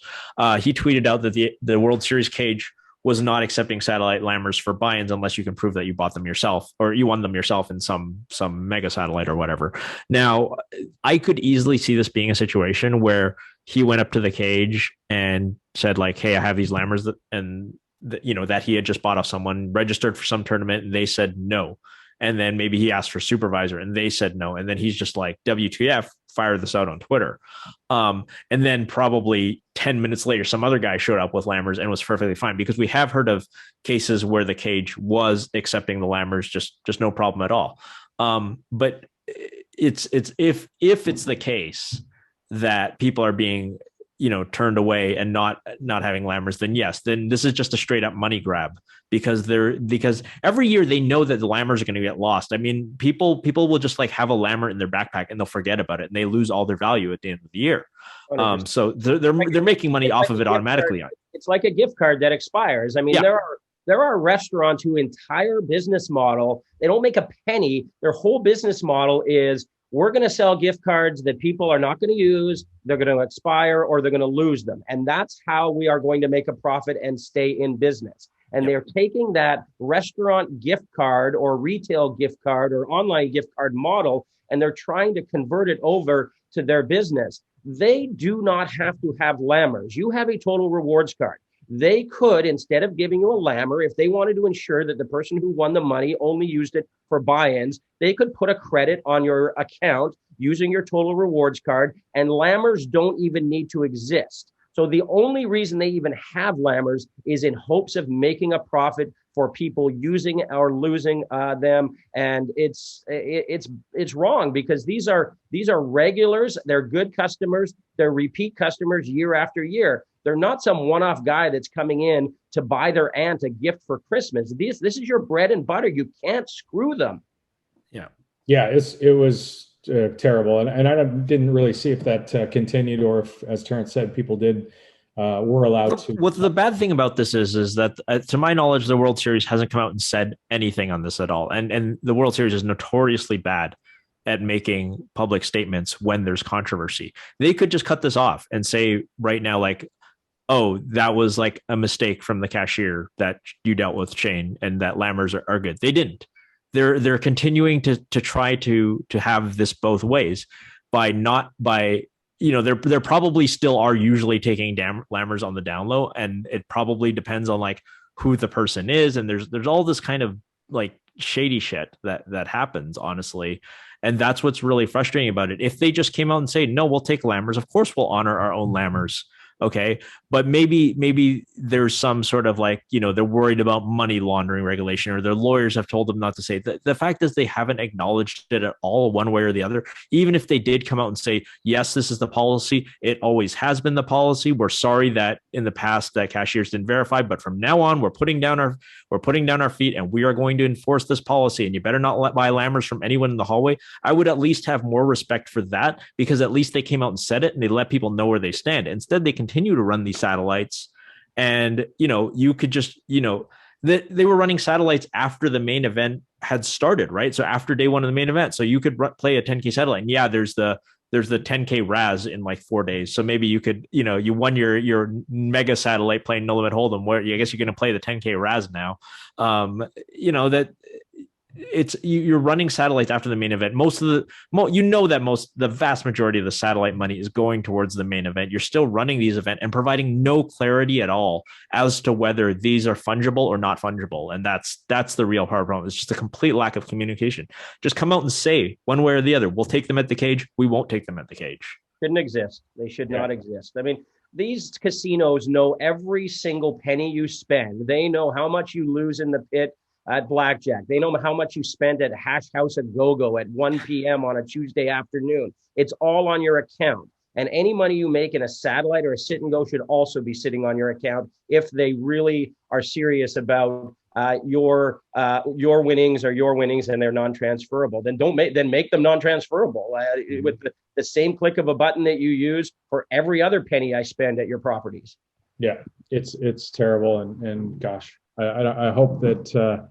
he tweeted out that the World Series cage was not accepting satellite lammers for buy-ins unless you can prove that you bought them yourself or you won them yourself in some mega satellite or whatever. Now, I could easily see this being a situation where he went up to the cage and said like, "Hey, I have these lammers," that he had just bought off someone, registered for some tournament, and they said no. And then maybe he asked for supervisor and they said no. And then he's just like, WTF, fire this out on Twitter. And then probably 10 minutes later, some other guy showed up with lammers and was perfectly fine, because we have heard of cases where the cage was accepting the lammers, just no problem at all. But it's if it's the case that people are being turned away and not having lammers, then yes, then this is just a straight up money grab, because every year they know that the lammers are going to get lost. I mean, people will just like have a lammer in their backpack and they'll forget about it and they lose all their value at the end of the year. So they're making money off of it automatically. It's like a gift card that expires. I mean, yeah. There are restaurants whose entire business model, they don't make a penny. Their whole business model is, we're going to sell gift cards that people are not going to use, they're going to expire, or they're going to lose them. And that's how we are going to make a profit and stay in business. And They're taking that restaurant gift card or retail gift card or online gift card model, and they're trying to convert it over to their business. They do not have to have lammers. You have a total rewards card. They could, instead of giving you a lammer, if they wanted to ensure that the person who won the money only used it for buy-ins, they could put a credit on your account using your total rewards card, and lammers don't even need to exist. So the only reason they even have lammers is in hopes of making a profit for people using or losing them. And it's wrong, because these are regulars. They're good customers. They're repeat customers year after year. They're not some one-off guy that's coming in to buy their aunt a gift for Christmas. This is your bread and butter. You can't screw them. Yeah, it was terrible, and I didn't really see if that continued, or if, as Terrence said, people were allowed to. What the bad thing about this is that, to my knowledge, the World Series hasn't come out and said anything on this at all, and the World Series is notoriously bad at making public statements when there's controversy. They could just cut this off and say right now, like, oh, that was like a mistake from the cashier that you dealt with, Shane, and that lammers are good. They didn't. They're continuing to try to have this both ways by there probably still are usually taking lammers on the down low, and it probably depends on like who the person is, and there's all this kind of like shady shit that happens, honestly. And that's what's really frustrating about it. If they just came out and say, no, we'll take lammers, of course we'll honor our own lammers. Okay. But maybe there's some sort of like, they're worried about money laundering regulation, or their lawyers have told them not to say that. The fact is they haven't acknowledged it at all, one way or the other. Even if they did come out and say, yes, this is the policy, it always has been the policy. We're sorry that in the past that cashiers didn't verify, but from now on, we're putting down our feet and we are going to enforce this policy. And you better not buy lammers from anyone in the hallway. I would at least have more respect for that, because at least they came out and said it and they let people know where they stand. Instead, they continue to run these satellites, and you could just they were running satellites after the main event had started, right? So after day one of the main event, so you could play a 10K satellite, and yeah, there's the 10K RAS in like 4 days, so maybe you could you won your mega satellite playing No Limit Hold'em, where I guess you're going to play the 10K RAS now. That you're running satellites after the main event. The vast majority of the satellite money is going towards the main event. You're still running these events and providing no clarity at all as to whether these are fungible or not fungible. And that's the real hard problem. It's just a complete lack of communication. Just come out and say one way or the other. We'll take them at the cage. We won't take them at the cage. Shouldn't exist. They should not exist. I mean, these casinos know every single penny you spend. They know how much you lose in the pit at blackjack. They know how much you spend at Hash House at Go-Go at 1 p.m. on a Tuesday afternoon. It's all on your account. And any money you make in a satellite or a sit and go should also be sitting on your account if they really are serious about your winnings and they're non-transferable. Then make them non-transferable with the same click of a button that you use for every other penny I spend at your properties. Yeah, it's terrible, and gosh, I hope that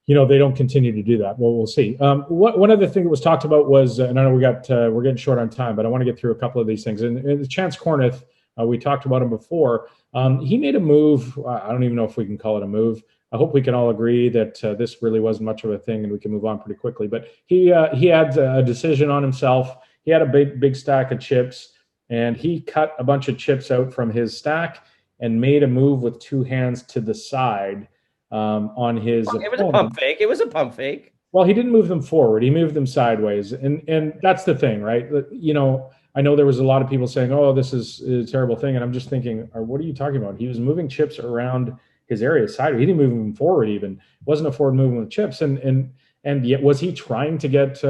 they don't continue to do that. Well, we'll see. One other thing that was talked about was, and I know we're getting short on time, but I want to get through a couple of these things. And the Chance Kornuth, we talked about him before. He made a move. I don't even know if we can call it a move. I hope we can all agree that this really wasn't much of a thing, and we can move on pretty quickly. But he had a decision on himself. He had a big stack of chips, and he cut a bunch of chips out from his stack and made a move with two hands to the side on his. It was a pump fake. It was a pump fake. Well, he didn't move them forward. He moved them sideways, and that's the thing, right? I know there was a lot of people saying, "Oh, this is a terrible thing," and I'm just thinking, "What are you talking about?" He was moving chips around his area sideways. He didn't move them forward. Even it wasn't a forward movement with chips, and yet was he trying to get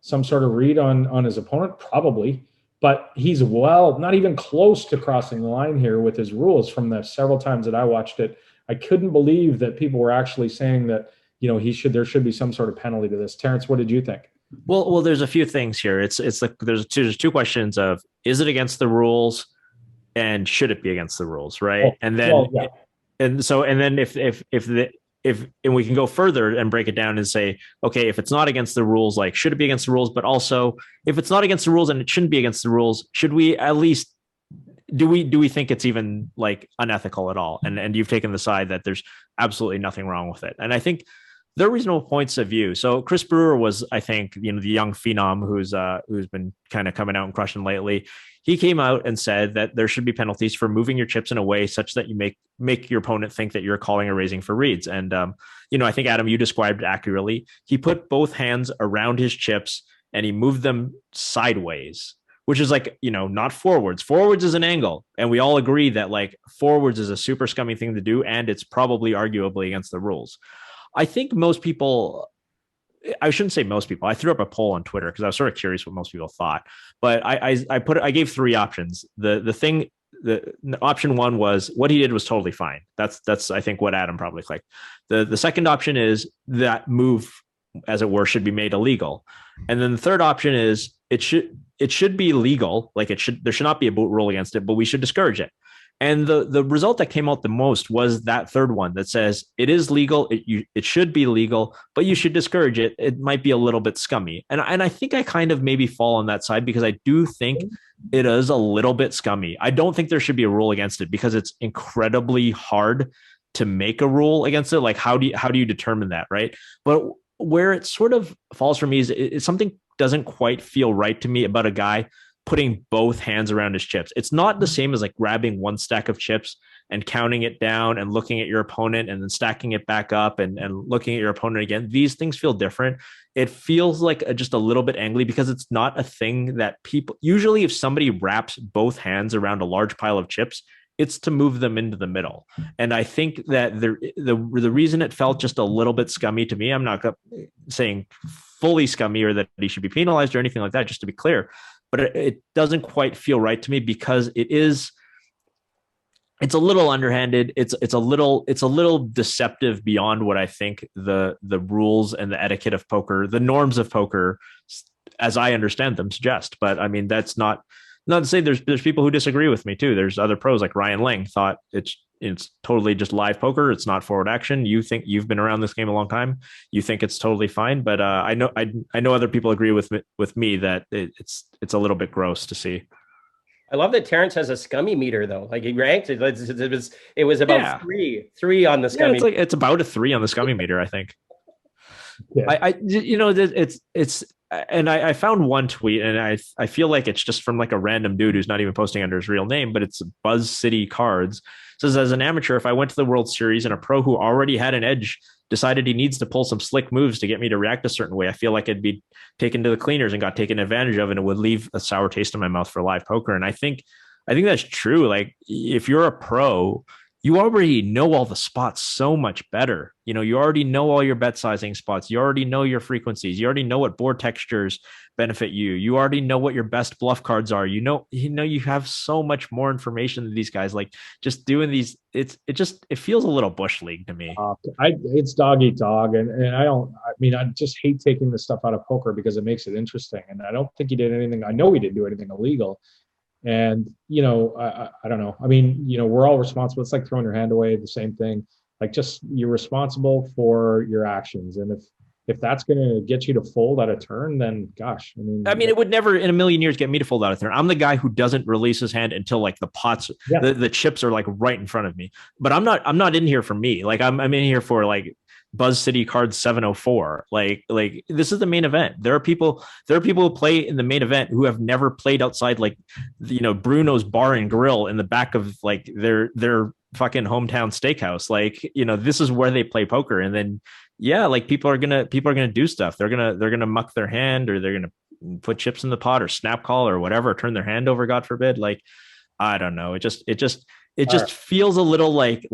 some sort of read on his opponent? Probably. But he's not even close to crossing the line here with his rules from the several times that I watched it. I couldn't believe that people were actually saying that, there should be some sort of penalty to this. Terrence, what did you think? Well, there's a few things here. It's like there's two questions of, is it against the rules and should it be against the rules, right? Oh, and then, well, yeah. and then if we can go further and break it down and say, okay, if it's not against the rules, like, should it be against the rules? But also, if it's not against the rules and it shouldn't be against the rules, should we at least do we think it's even like unethical at all? And you've taken the side that there's absolutely nothing wrong with it. And I think there are reasonable points of view. So Chris Brewer was, I think, the young phenom who's been kind of coming out and crushing lately. He came out and said that there should be penalties for moving your chips in a way such that you make your opponent think that you're calling or raising for reads. And I think, Adam, you described accurately. He put both hands around his chips and he moved them sideways, which is like, not forwards. Forwards is an angle. And we all agree that like forwards is a super scummy thing to do. And it's probably arguably against the rules. I think most people, I shouldn't say most people. I threw up a poll on Twitter because I was sort of curious what most people thought. But I gave three options. The option one was what he did was totally fine. That's I think what Adam probably clicked. The second option is that move, as it were, should be made illegal. And then the third option is it should be legal. Like there should not be a rule against it, but we should discourage it. And the result that came out the most was that third one that says it is legal. It should be legal, but you should discourage it. It might be a little bit scummy. And I think I kind of maybe fall on that side because I do think it is a little bit scummy. I don't think there should be a rule against it because it's incredibly hard to make a rule against it. Like how do you determine that, right? But where it sort of falls for me is something doesn't quite feel right to me about a guy putting both hands around his chips. It's not the same as like grabbing one stack of chips and counting it down and looking at your opponent and then stacking it back up and looking at your opponent again. These things feel different. It feels like just a little bit angry because it's not a thing that people usually, if somebody wraps both hands around a large pile of chips, it's to move them into the middle. And I think that the reason it felt just a little bit scummy to me, I'm not saying fully scummy or that he should be penalized or anything like that, just to be clear, but it doesn't quite feel right to me because it's a little underhanded. It's a little deceptive beyond what I think the rules and the etiquette of poker, the norms of poker, as I understand them, suggest. But I mean, that's not to say there's people who disagree with me too. There's other pros like Ryan Ling thought it's totally just live poker. It's not forward action. You think you've been around this game a long time. You think it's totally fine. But I know other people agree with me that it's a little bit gross to see. I love that Terrence has a scummy meter though. Like he ranked it. It was about three on the scummy. Yeah, it's about a 3 on the scummy meter, I think. Yeah. It's and I found one tweet, and I feel like it's just from like a random dude who's not even posting under his real name, but it's Buzz City Cards. It says, as an amateur, if I went to the World Series and a pro who already had an edge decided he needs to pull some slick moves to get me to react a certain way, I feel like I'd be taken to the cleaners and got taken advantage of, and it would leave a sour taste in my mouth for live poker. And I think that's true. Like, if you're a pro, you already know all the spots so much better. You already know all your bet sizing spots. You already know your frequencies. You already know what board textures benefit you. You already know what your best bluff cards are. You have so much more information than these guys. Like, just doing these, it feels a little bush league to me. It's dog eat dog, and I just hate taking this stuff out of poker because it makes it interesting. And I don't think he did anything. I know he didn't do anything illegal. And, I don't know. I mean, we're all responsible. It's like throwing your hand away, the same thing. Like, just, you're responsible for your actions. And if that's going to get you to fold out of turn, then gosh, it would never in a million years get me to fold out of turn. I'm the guy who doesn't release his hand until like the pots, the chips are like right in front of me. But I'm not in here for me. Like, I'm in here for like Buzz City Cards 704. Like this is the main event. There are people who play in the main event who have never played outside, like, Bruno's Bar and Grill in the back of like their fucking hometown steakhouse. Like, this is where they play poker. And then like people are gonna do stuff. They're gonna muck their hand, or they're gonna put chips in the pot, or snap call, or whatever, turn their hand over, God forbid. Like, I don't know. It just feels a little like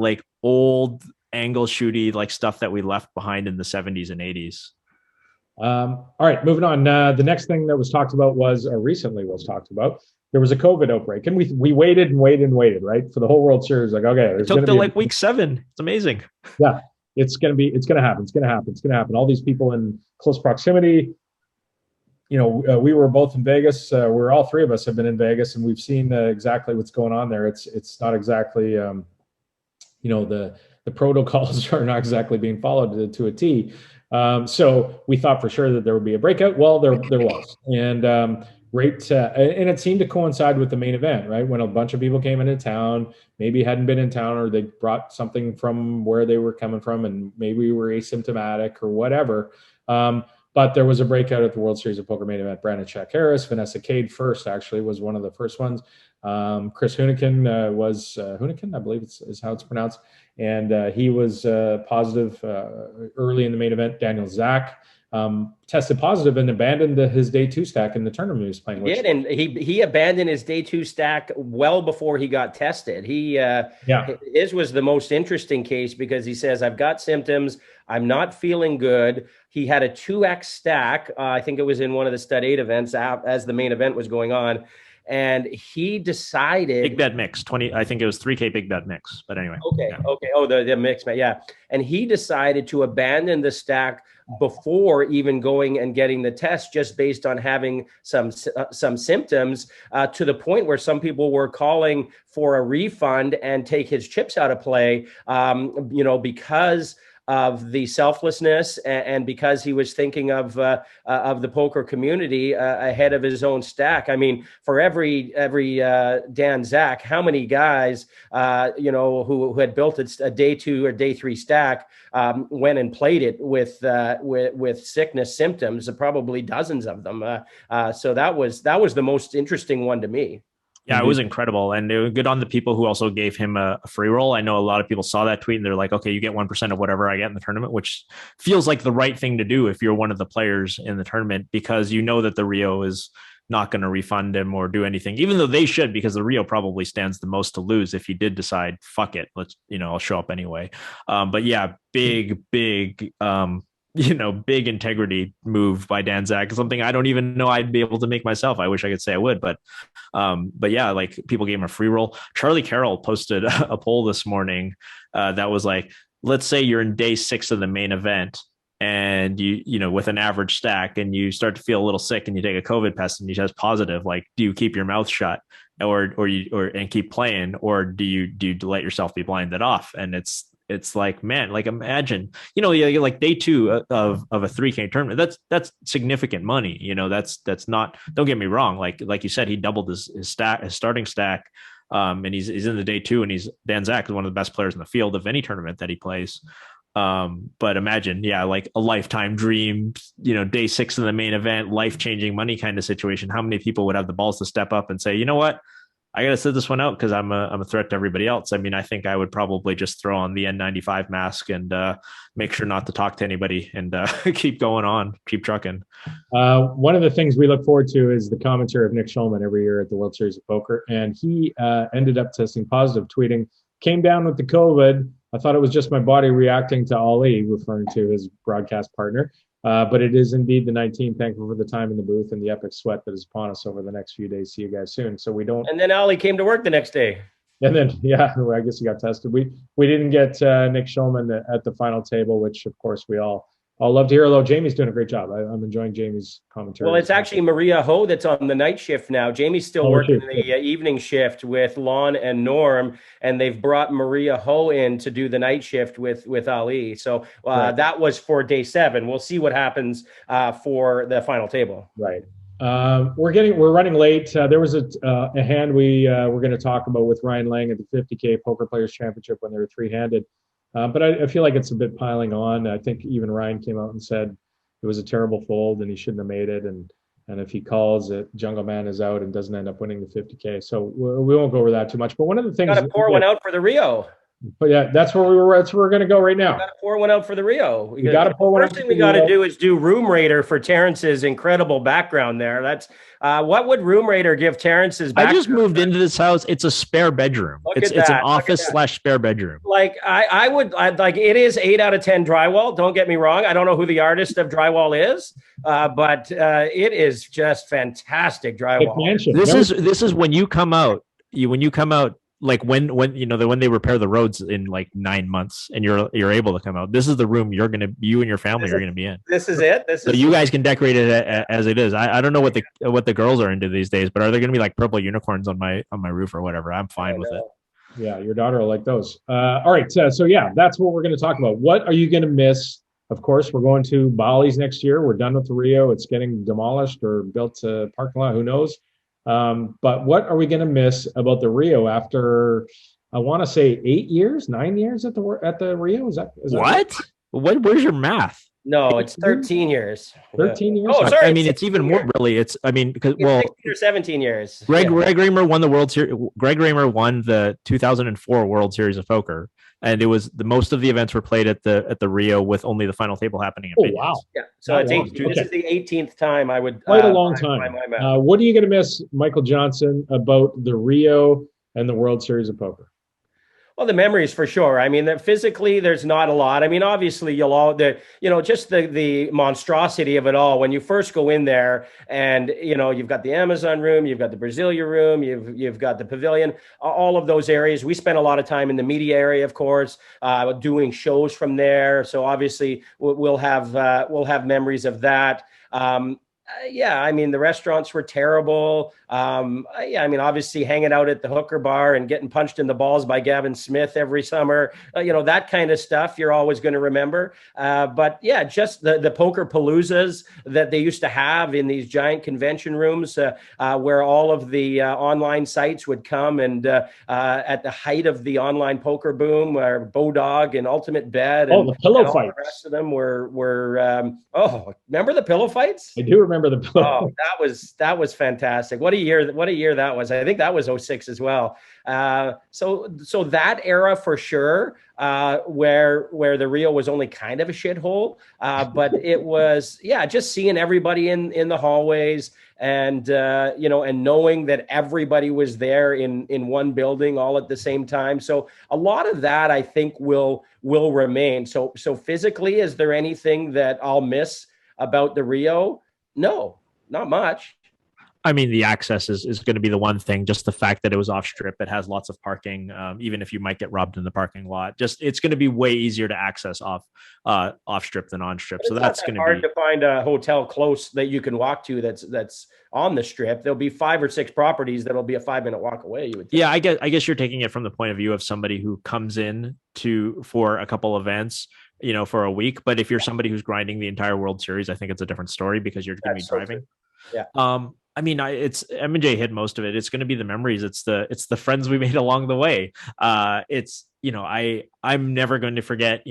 old angle shooty, like stuff that we left behind in the 70s and 80s. All right, moving on. The next thing that was talked about recently was talked about. There was a COVID outbreak, and we waited and waited and waited, right, for the whole World Series. Like, okay, it took to like week 7. It's amazing. Yeah, it's gonna happen. All these people in close proximity. We were both in Vegas. We're all three of us have been in Vegas, and we've seen exactly what's going on there. It's not exactly, the protocols are not exactly being followed to a T. So we thought for sure that there would be a breakout. Well, there was. And and it seemed to coincide with the main event, right? When a bunch of people came into town, maybe hadn't been in town, or they brought something from where they were coming from, and maybe we were asymptomatic or whatever. But there was a breakout at the World Series of Poker main event. Brandon Shack Harris, Vanessa Cade first, actually, was one of the first ones. Chris Hunican was Hunican, I believe is how it's pronounced. And he was positive early in the main event. Daniel Zach tested positive and abandoned his day 2 stack in the tournament he was playing. He did, and he abandoned his day 2 stack well before he got tested. His was the most interesting case because he says, I've got symptoms, I'm not feeling good. He had a 2x stack. I think it was in one of the Stud 8 events as the main event was going on. And he decided big bet mix 20. I think it was 3K big bet mix. But anyway. Okay. Oh, the mix, yeah. And he decided to abandon the stack before even going and getting the test, just based on having some symptoms, to the point where some people were calling for a refund and take his chips out of play, because of the selflessness and because he was thinking of the poker community ahead of his own stack. I mean, for every Dan Zach, how many guys who had built a day 2 or day 3 stack went and played it with sickness symptoms? Probably dozens of them. So that was the most interesting one to me. Yeah, it was incredible. And it was good on the people who also gave him a free roll. I know a lot of people saw that tweet and they're like, okay, you get 1% of whatever I get in the tournament, which feels like the right thing to do if you're one of the players in the tournament, because you know that the Rio is not going to refund him or do anything, even though they should, because the Rio probably stands the most to lose if he did decide, fuck it, I'll show up anyway. But yeah, big big integrity move by Dan Zach, something I don't even know I'd be able to make myself. I wish I could say I would, but yeah, like, people gave him a free roll. Charlie Carroll posted a poll this morning that was like, let's say you're in day 6 of the main event and you with an average stack, and you start to feel a little sick and you take a COVID test and you test positive. Like, do you keep your mouth shut and keep playing, or do you let yourself be blinded off? And it's like, man, like, imagine, like day 2 of a 3K tournament, that's significant money. That's not, don't get me wrong. Like you said, he doubled his starting stack. And he's in the day 2, and Dan Zach is one of the best players in the field of any tournament that he plays. But imagine, yeah, like a lifetime dream, day 6 in the main event, life-changing money kind of situation. How many people would have the balls to step up and say, you know what? I got to sit this one out because I'm a threat to everybody else. I mean, I think I would probably just throw on the N95 mask and make sure not to talk to anybody and keep going on, keep trucking. One of the things we look forward to is the commentary of Nick Schulman every year at the World Series of Poker. And he ended up testing positive, tweeting, came down with the COVID. I thought it was just my body reacting to Ali, referring to his broadcast partner. But it is indeed the 19th. Thankful for the time in the booth and the epic sweat that is upon us over the next few days. See you guys soon. So we don't. And then Ali came to work the next day. And then, yeah, I guess he got tested. We didn't get Nick Schulman at the final table, which of course we all love to hear. Although Jamie's doing a great job. I'm enjoying Jamie's commentary. Well, it's actually Maria Ho that's on the night shift now. Jamie's still working the evening shift with Lon and Norm, and they've brought Maria Ho in to do the night shift with Ali. So right. That was for day 7. We'll see what happens for the final table. Right. We're running late. There was a hand we were going to talk about with Ryan Lang at the 50K Poker Players Championship when they were 3-handed. But I feel like it's a bit piling on. I think even Ryan came out and said it was a terrible fold and he shouldn't have made it. And if he calls it, Jungle Man is out and doesn't end up winning the 50K. So we won't go over that too much. But one of the things, got to pour one out for the Rio. But yeah, that's where we're going to go right now. Got to pour one out for the Rio. You got to pour one out. First thing we got to do is do Room Raider for Terrence's incredible background there. That's what would Room Raider give Terrence's background? I just moved into this house. It's a spare bedroom. It's an office / spare bedroom. Like I'd like it is 8 out of 10 drywall. Don't get me wrong. I don't know who the artist of drywall is, but it is just fantastic drywall. This is when you come out. Like when they repair the roads in like 9 months and you're able to come out, this is the room you and your family are going to be in. This is it. So you guys can decorate it as it is. I don't know what the girls are into these days, but are there going to be like purple unicorns on my roof or whatever? I'm fine with it. Yeah, your daughter will like those. All right, so yeah, that's what we're going to talk about. What are you going to miss? Of course, we're going to Bali's next year. We're done with the Rio. It's getting demolished or built to parking lot. Who knows? But what are we going to miss about the Rio after, I want to say 9 years at the Rio? Is that what? Where's your math? No, it's 13 years. 13 years. Oh, sorry. I mean, it's even more really. It's 16 or 17 years. Greg Raymer won the World Series. Greg Raymer won the 2004 World Series of Poker. And it was most of the events were played at the Rio with only the final table happening. Wow! Yeah, so this is the 18th time I would quite a long time. What are you going to miss, Michael Johnson, about the Rio and the World Series of Poker? Well, the memories for sure. I mean, physically, there's not a lot. I mean, obviously, just the monstrosity of it all. When you first go in there, and you've got the Amazon room, you've got the Brasilia room, you've got the pavilion, all of those areas. We spent a lot of time in the media area, of course, doing shows from there. So obviously, we'll have memories of that. Yeah, I mean, the restaurants were terrible. I mean, obviously hanging out at the hooker bar and getting punched in the balls by Gavin Smith every summer, that kind of stuff you're always going to remember. But yeah, just the poker paloozas that they used to have in these giant convention rooms where all of the online sites would come. And at the height of the online poker boom, where Bodog and Ultimate Bet and the pillow fights. The rest of them were remember the pillow fights? I do remember the pillow. Oh, that was fantastic. What a year that was. I think that was 06 as well. So that era for sure, where the Rio was only kind of a shithole, but it was, just seeing everybody in the hallways and and knowing that everybody was there in one building all at the same time. So a lot of that I think will remain. So physically, is there anything that I'll miss about the Rio? No, not much. I mean, the access is going to be the one thing. Just the fact that it was off strip, it has lots of parking. Even if you might get robbed in the parking lot, it's going to be way easier to access off strip than on strip. So that's going to be hard to find a hotel close that you can walk to that's on the strip. There'll be 5 or 6 properties that'll be a 5-minute walk away. You would think. Yeah, I guess you're taking it from the point of view of somebody who comes in for a couple events, for a week. But if you're somebody who's grinding the entire World Series, I think it's a different story because you're going to be driving. Yeah. I mean, it's M&J hit most of it. It's going to be the memories. It's the friends we made along the way. I'm never going to forget,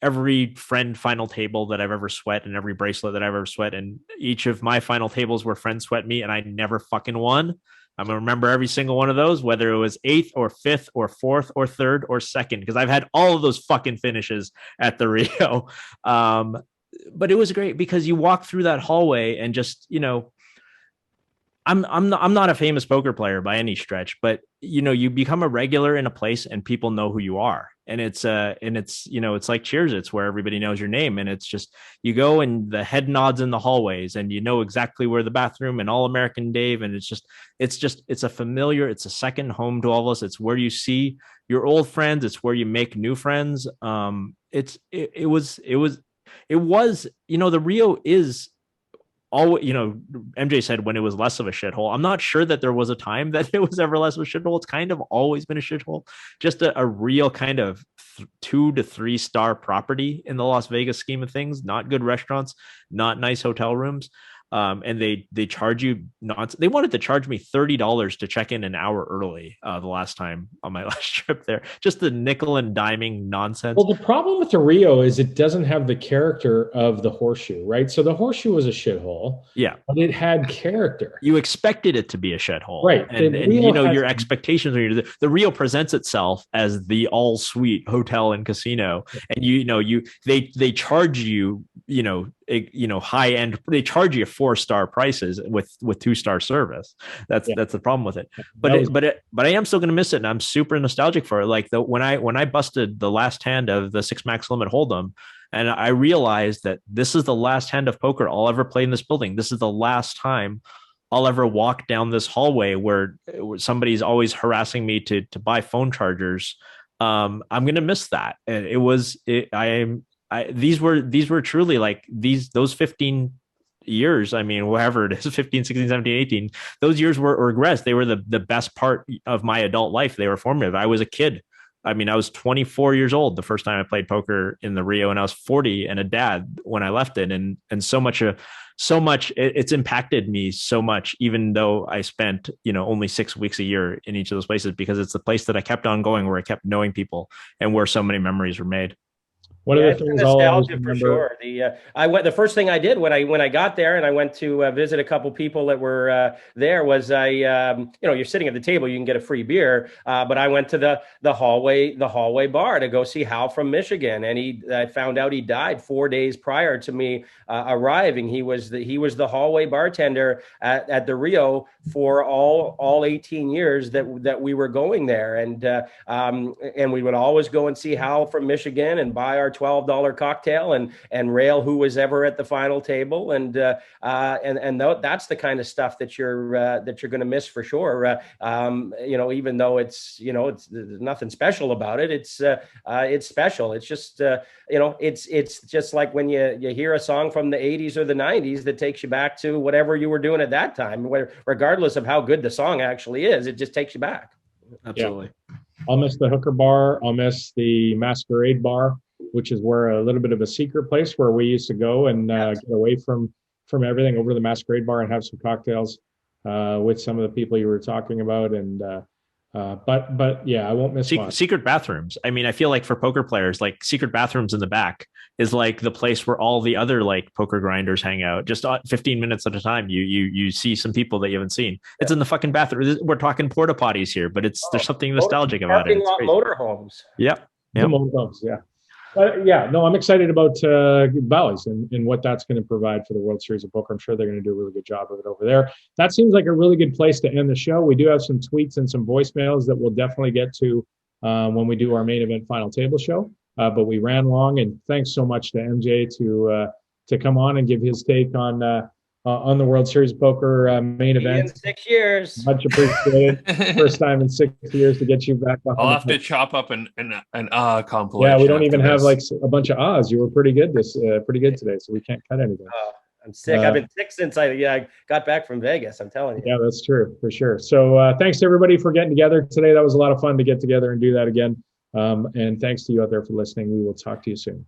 every friend final table that I've ever sweat and every bracelet that I've ever sweat. And each of my final tables where friends sweat me and I never fucking won. I'm going to remember every single one of those, whether it was 8th or 5th or 4th or 3rd or 2nd, because I've had all of those fucking finishes at the Rio. But it was great because you walk through that hallway and just, I'm not a famous poker player by any stretch, but you become a regular in a place and people know who you are. And it's it's like Cheers. It's where everybody knows your name. And it's just, you go and the head nods in the hallways and you know exactly where the bathroom and All American Dave. And it's a familiar, it's a second home to all of us. It's where you see your old friends. It's where you make new friends. It was, the Rio is all, MJ said when it was less of a shithole. I'm not sure that there was a time that it was ever less of a shithole. It's kind of always been a shithole, just a real kind of 2 to 3 star property in the Las Vegas scheme of things. Not good restaurants, not nice hotel rooms. And they charge you they wanted to charge me $30 to check in an hour early the last time on my last trip there. Just the nickel and diming nonsense. Well, the problem with the Rio is it doesn't have the character of the Horseshoe, right? So the Horseshoe was a shithole. Yeah. But it had character. You expected it to be a shithole. Right. And your expectations are the Rio presents itself as the all suite hotel and casino. And they charge you, high end, they charge you 4-star prices with 2-star service. That's the problem with it. But I am still going to miss it, and I'm super nostalgic for it. Like when I busted the last hand of the 6 max limit hold'em, and I realized that this is the last hand of poker I'll ever play in this building. This is the last time I'll ever walk down this hallway where somebody's always harassing me to buy phone chargers. I'm going to miss that. And these were truly like those 15 years. I mean, whatever it is, 15, 16, 17, 18, those years were regress. They were the best part of my adult life. They were formative. I was a kid. I mean, I was 24 years old the first time I played poker in the Rio, and I was 40 and a dad when I left it. And so much it's impacted me so much, even though I spent, only 6 weeks a year in each of those places, because it's the place that I kept on going, where I kept knowing people and where so many memories were made. One of the things I'll always for remember. sure. The first thing I did when I got there and I went to visit a couple people that were there was you're sitting at the table, you can get a free beer, but I went to the hallway bar to go see Hal from Michigan, and I found out he died 4 days prior to me arriving. He was the hallway bartender at the Rio for all 18 years that we were going there, and we would always go and see Hal from Michigan and buy our $12 cocktail and rail who was ever at the final table, and that's the kind of stuff that you're going to miss for sure. Even though it's there's nothing special about it, it's special. It's just it's just like when you hear a song from the 80s or the 90s that takes you back to whatever you were doing at that time, regardless of how good the song actually is, it just takes you back. Absolutely. Yeah. I'll miss the hooker bar. I'll miss the masquerade bar, which is where a little bit of a secret place where we used to go and get away from everything, over to the masquerade bar and have some cocktails with some of the people you were talking about. And but yeah, I won't miss secret bathrooms. I mean, I feel like for poker players, like secret bathrooms in the back is like the place where all the other like poker grinders hang out. Just 15 minutes at a time, you see some people that you haven't seen. It's in the fucking bathroom. We're talking porta potties here, but there's something nostalgic about it. Motorhomes. Yep. Motorhomes. Yeah. I'm excited about Bally's and what that's going to provide for the World Series of Poker. I'm sure they're going to do a really good job of it over there. That seems like a really good place to end the show. We do have some tweets and some voicemails that we'll definitely get to when we do our main event final table show. But we ran long, and thanks so much to MJ to come on and give his take on the World Series of Poker main event. In 6 years. Much appreciated. First time in 6 years to get you back. I'll have to chop up an compilation. Yeah, we don't even have like a bunch of ahs. You were pretty good today, so we can't cut anything. I'm sick. I've been sick since I got back from Vegas. I'm telling you. Yeah, that's true for sure. So thanks to everybody for getting together today. That was a lot of fun to get together and do that again. And thanks to you out there for listening. We will talk to you soon.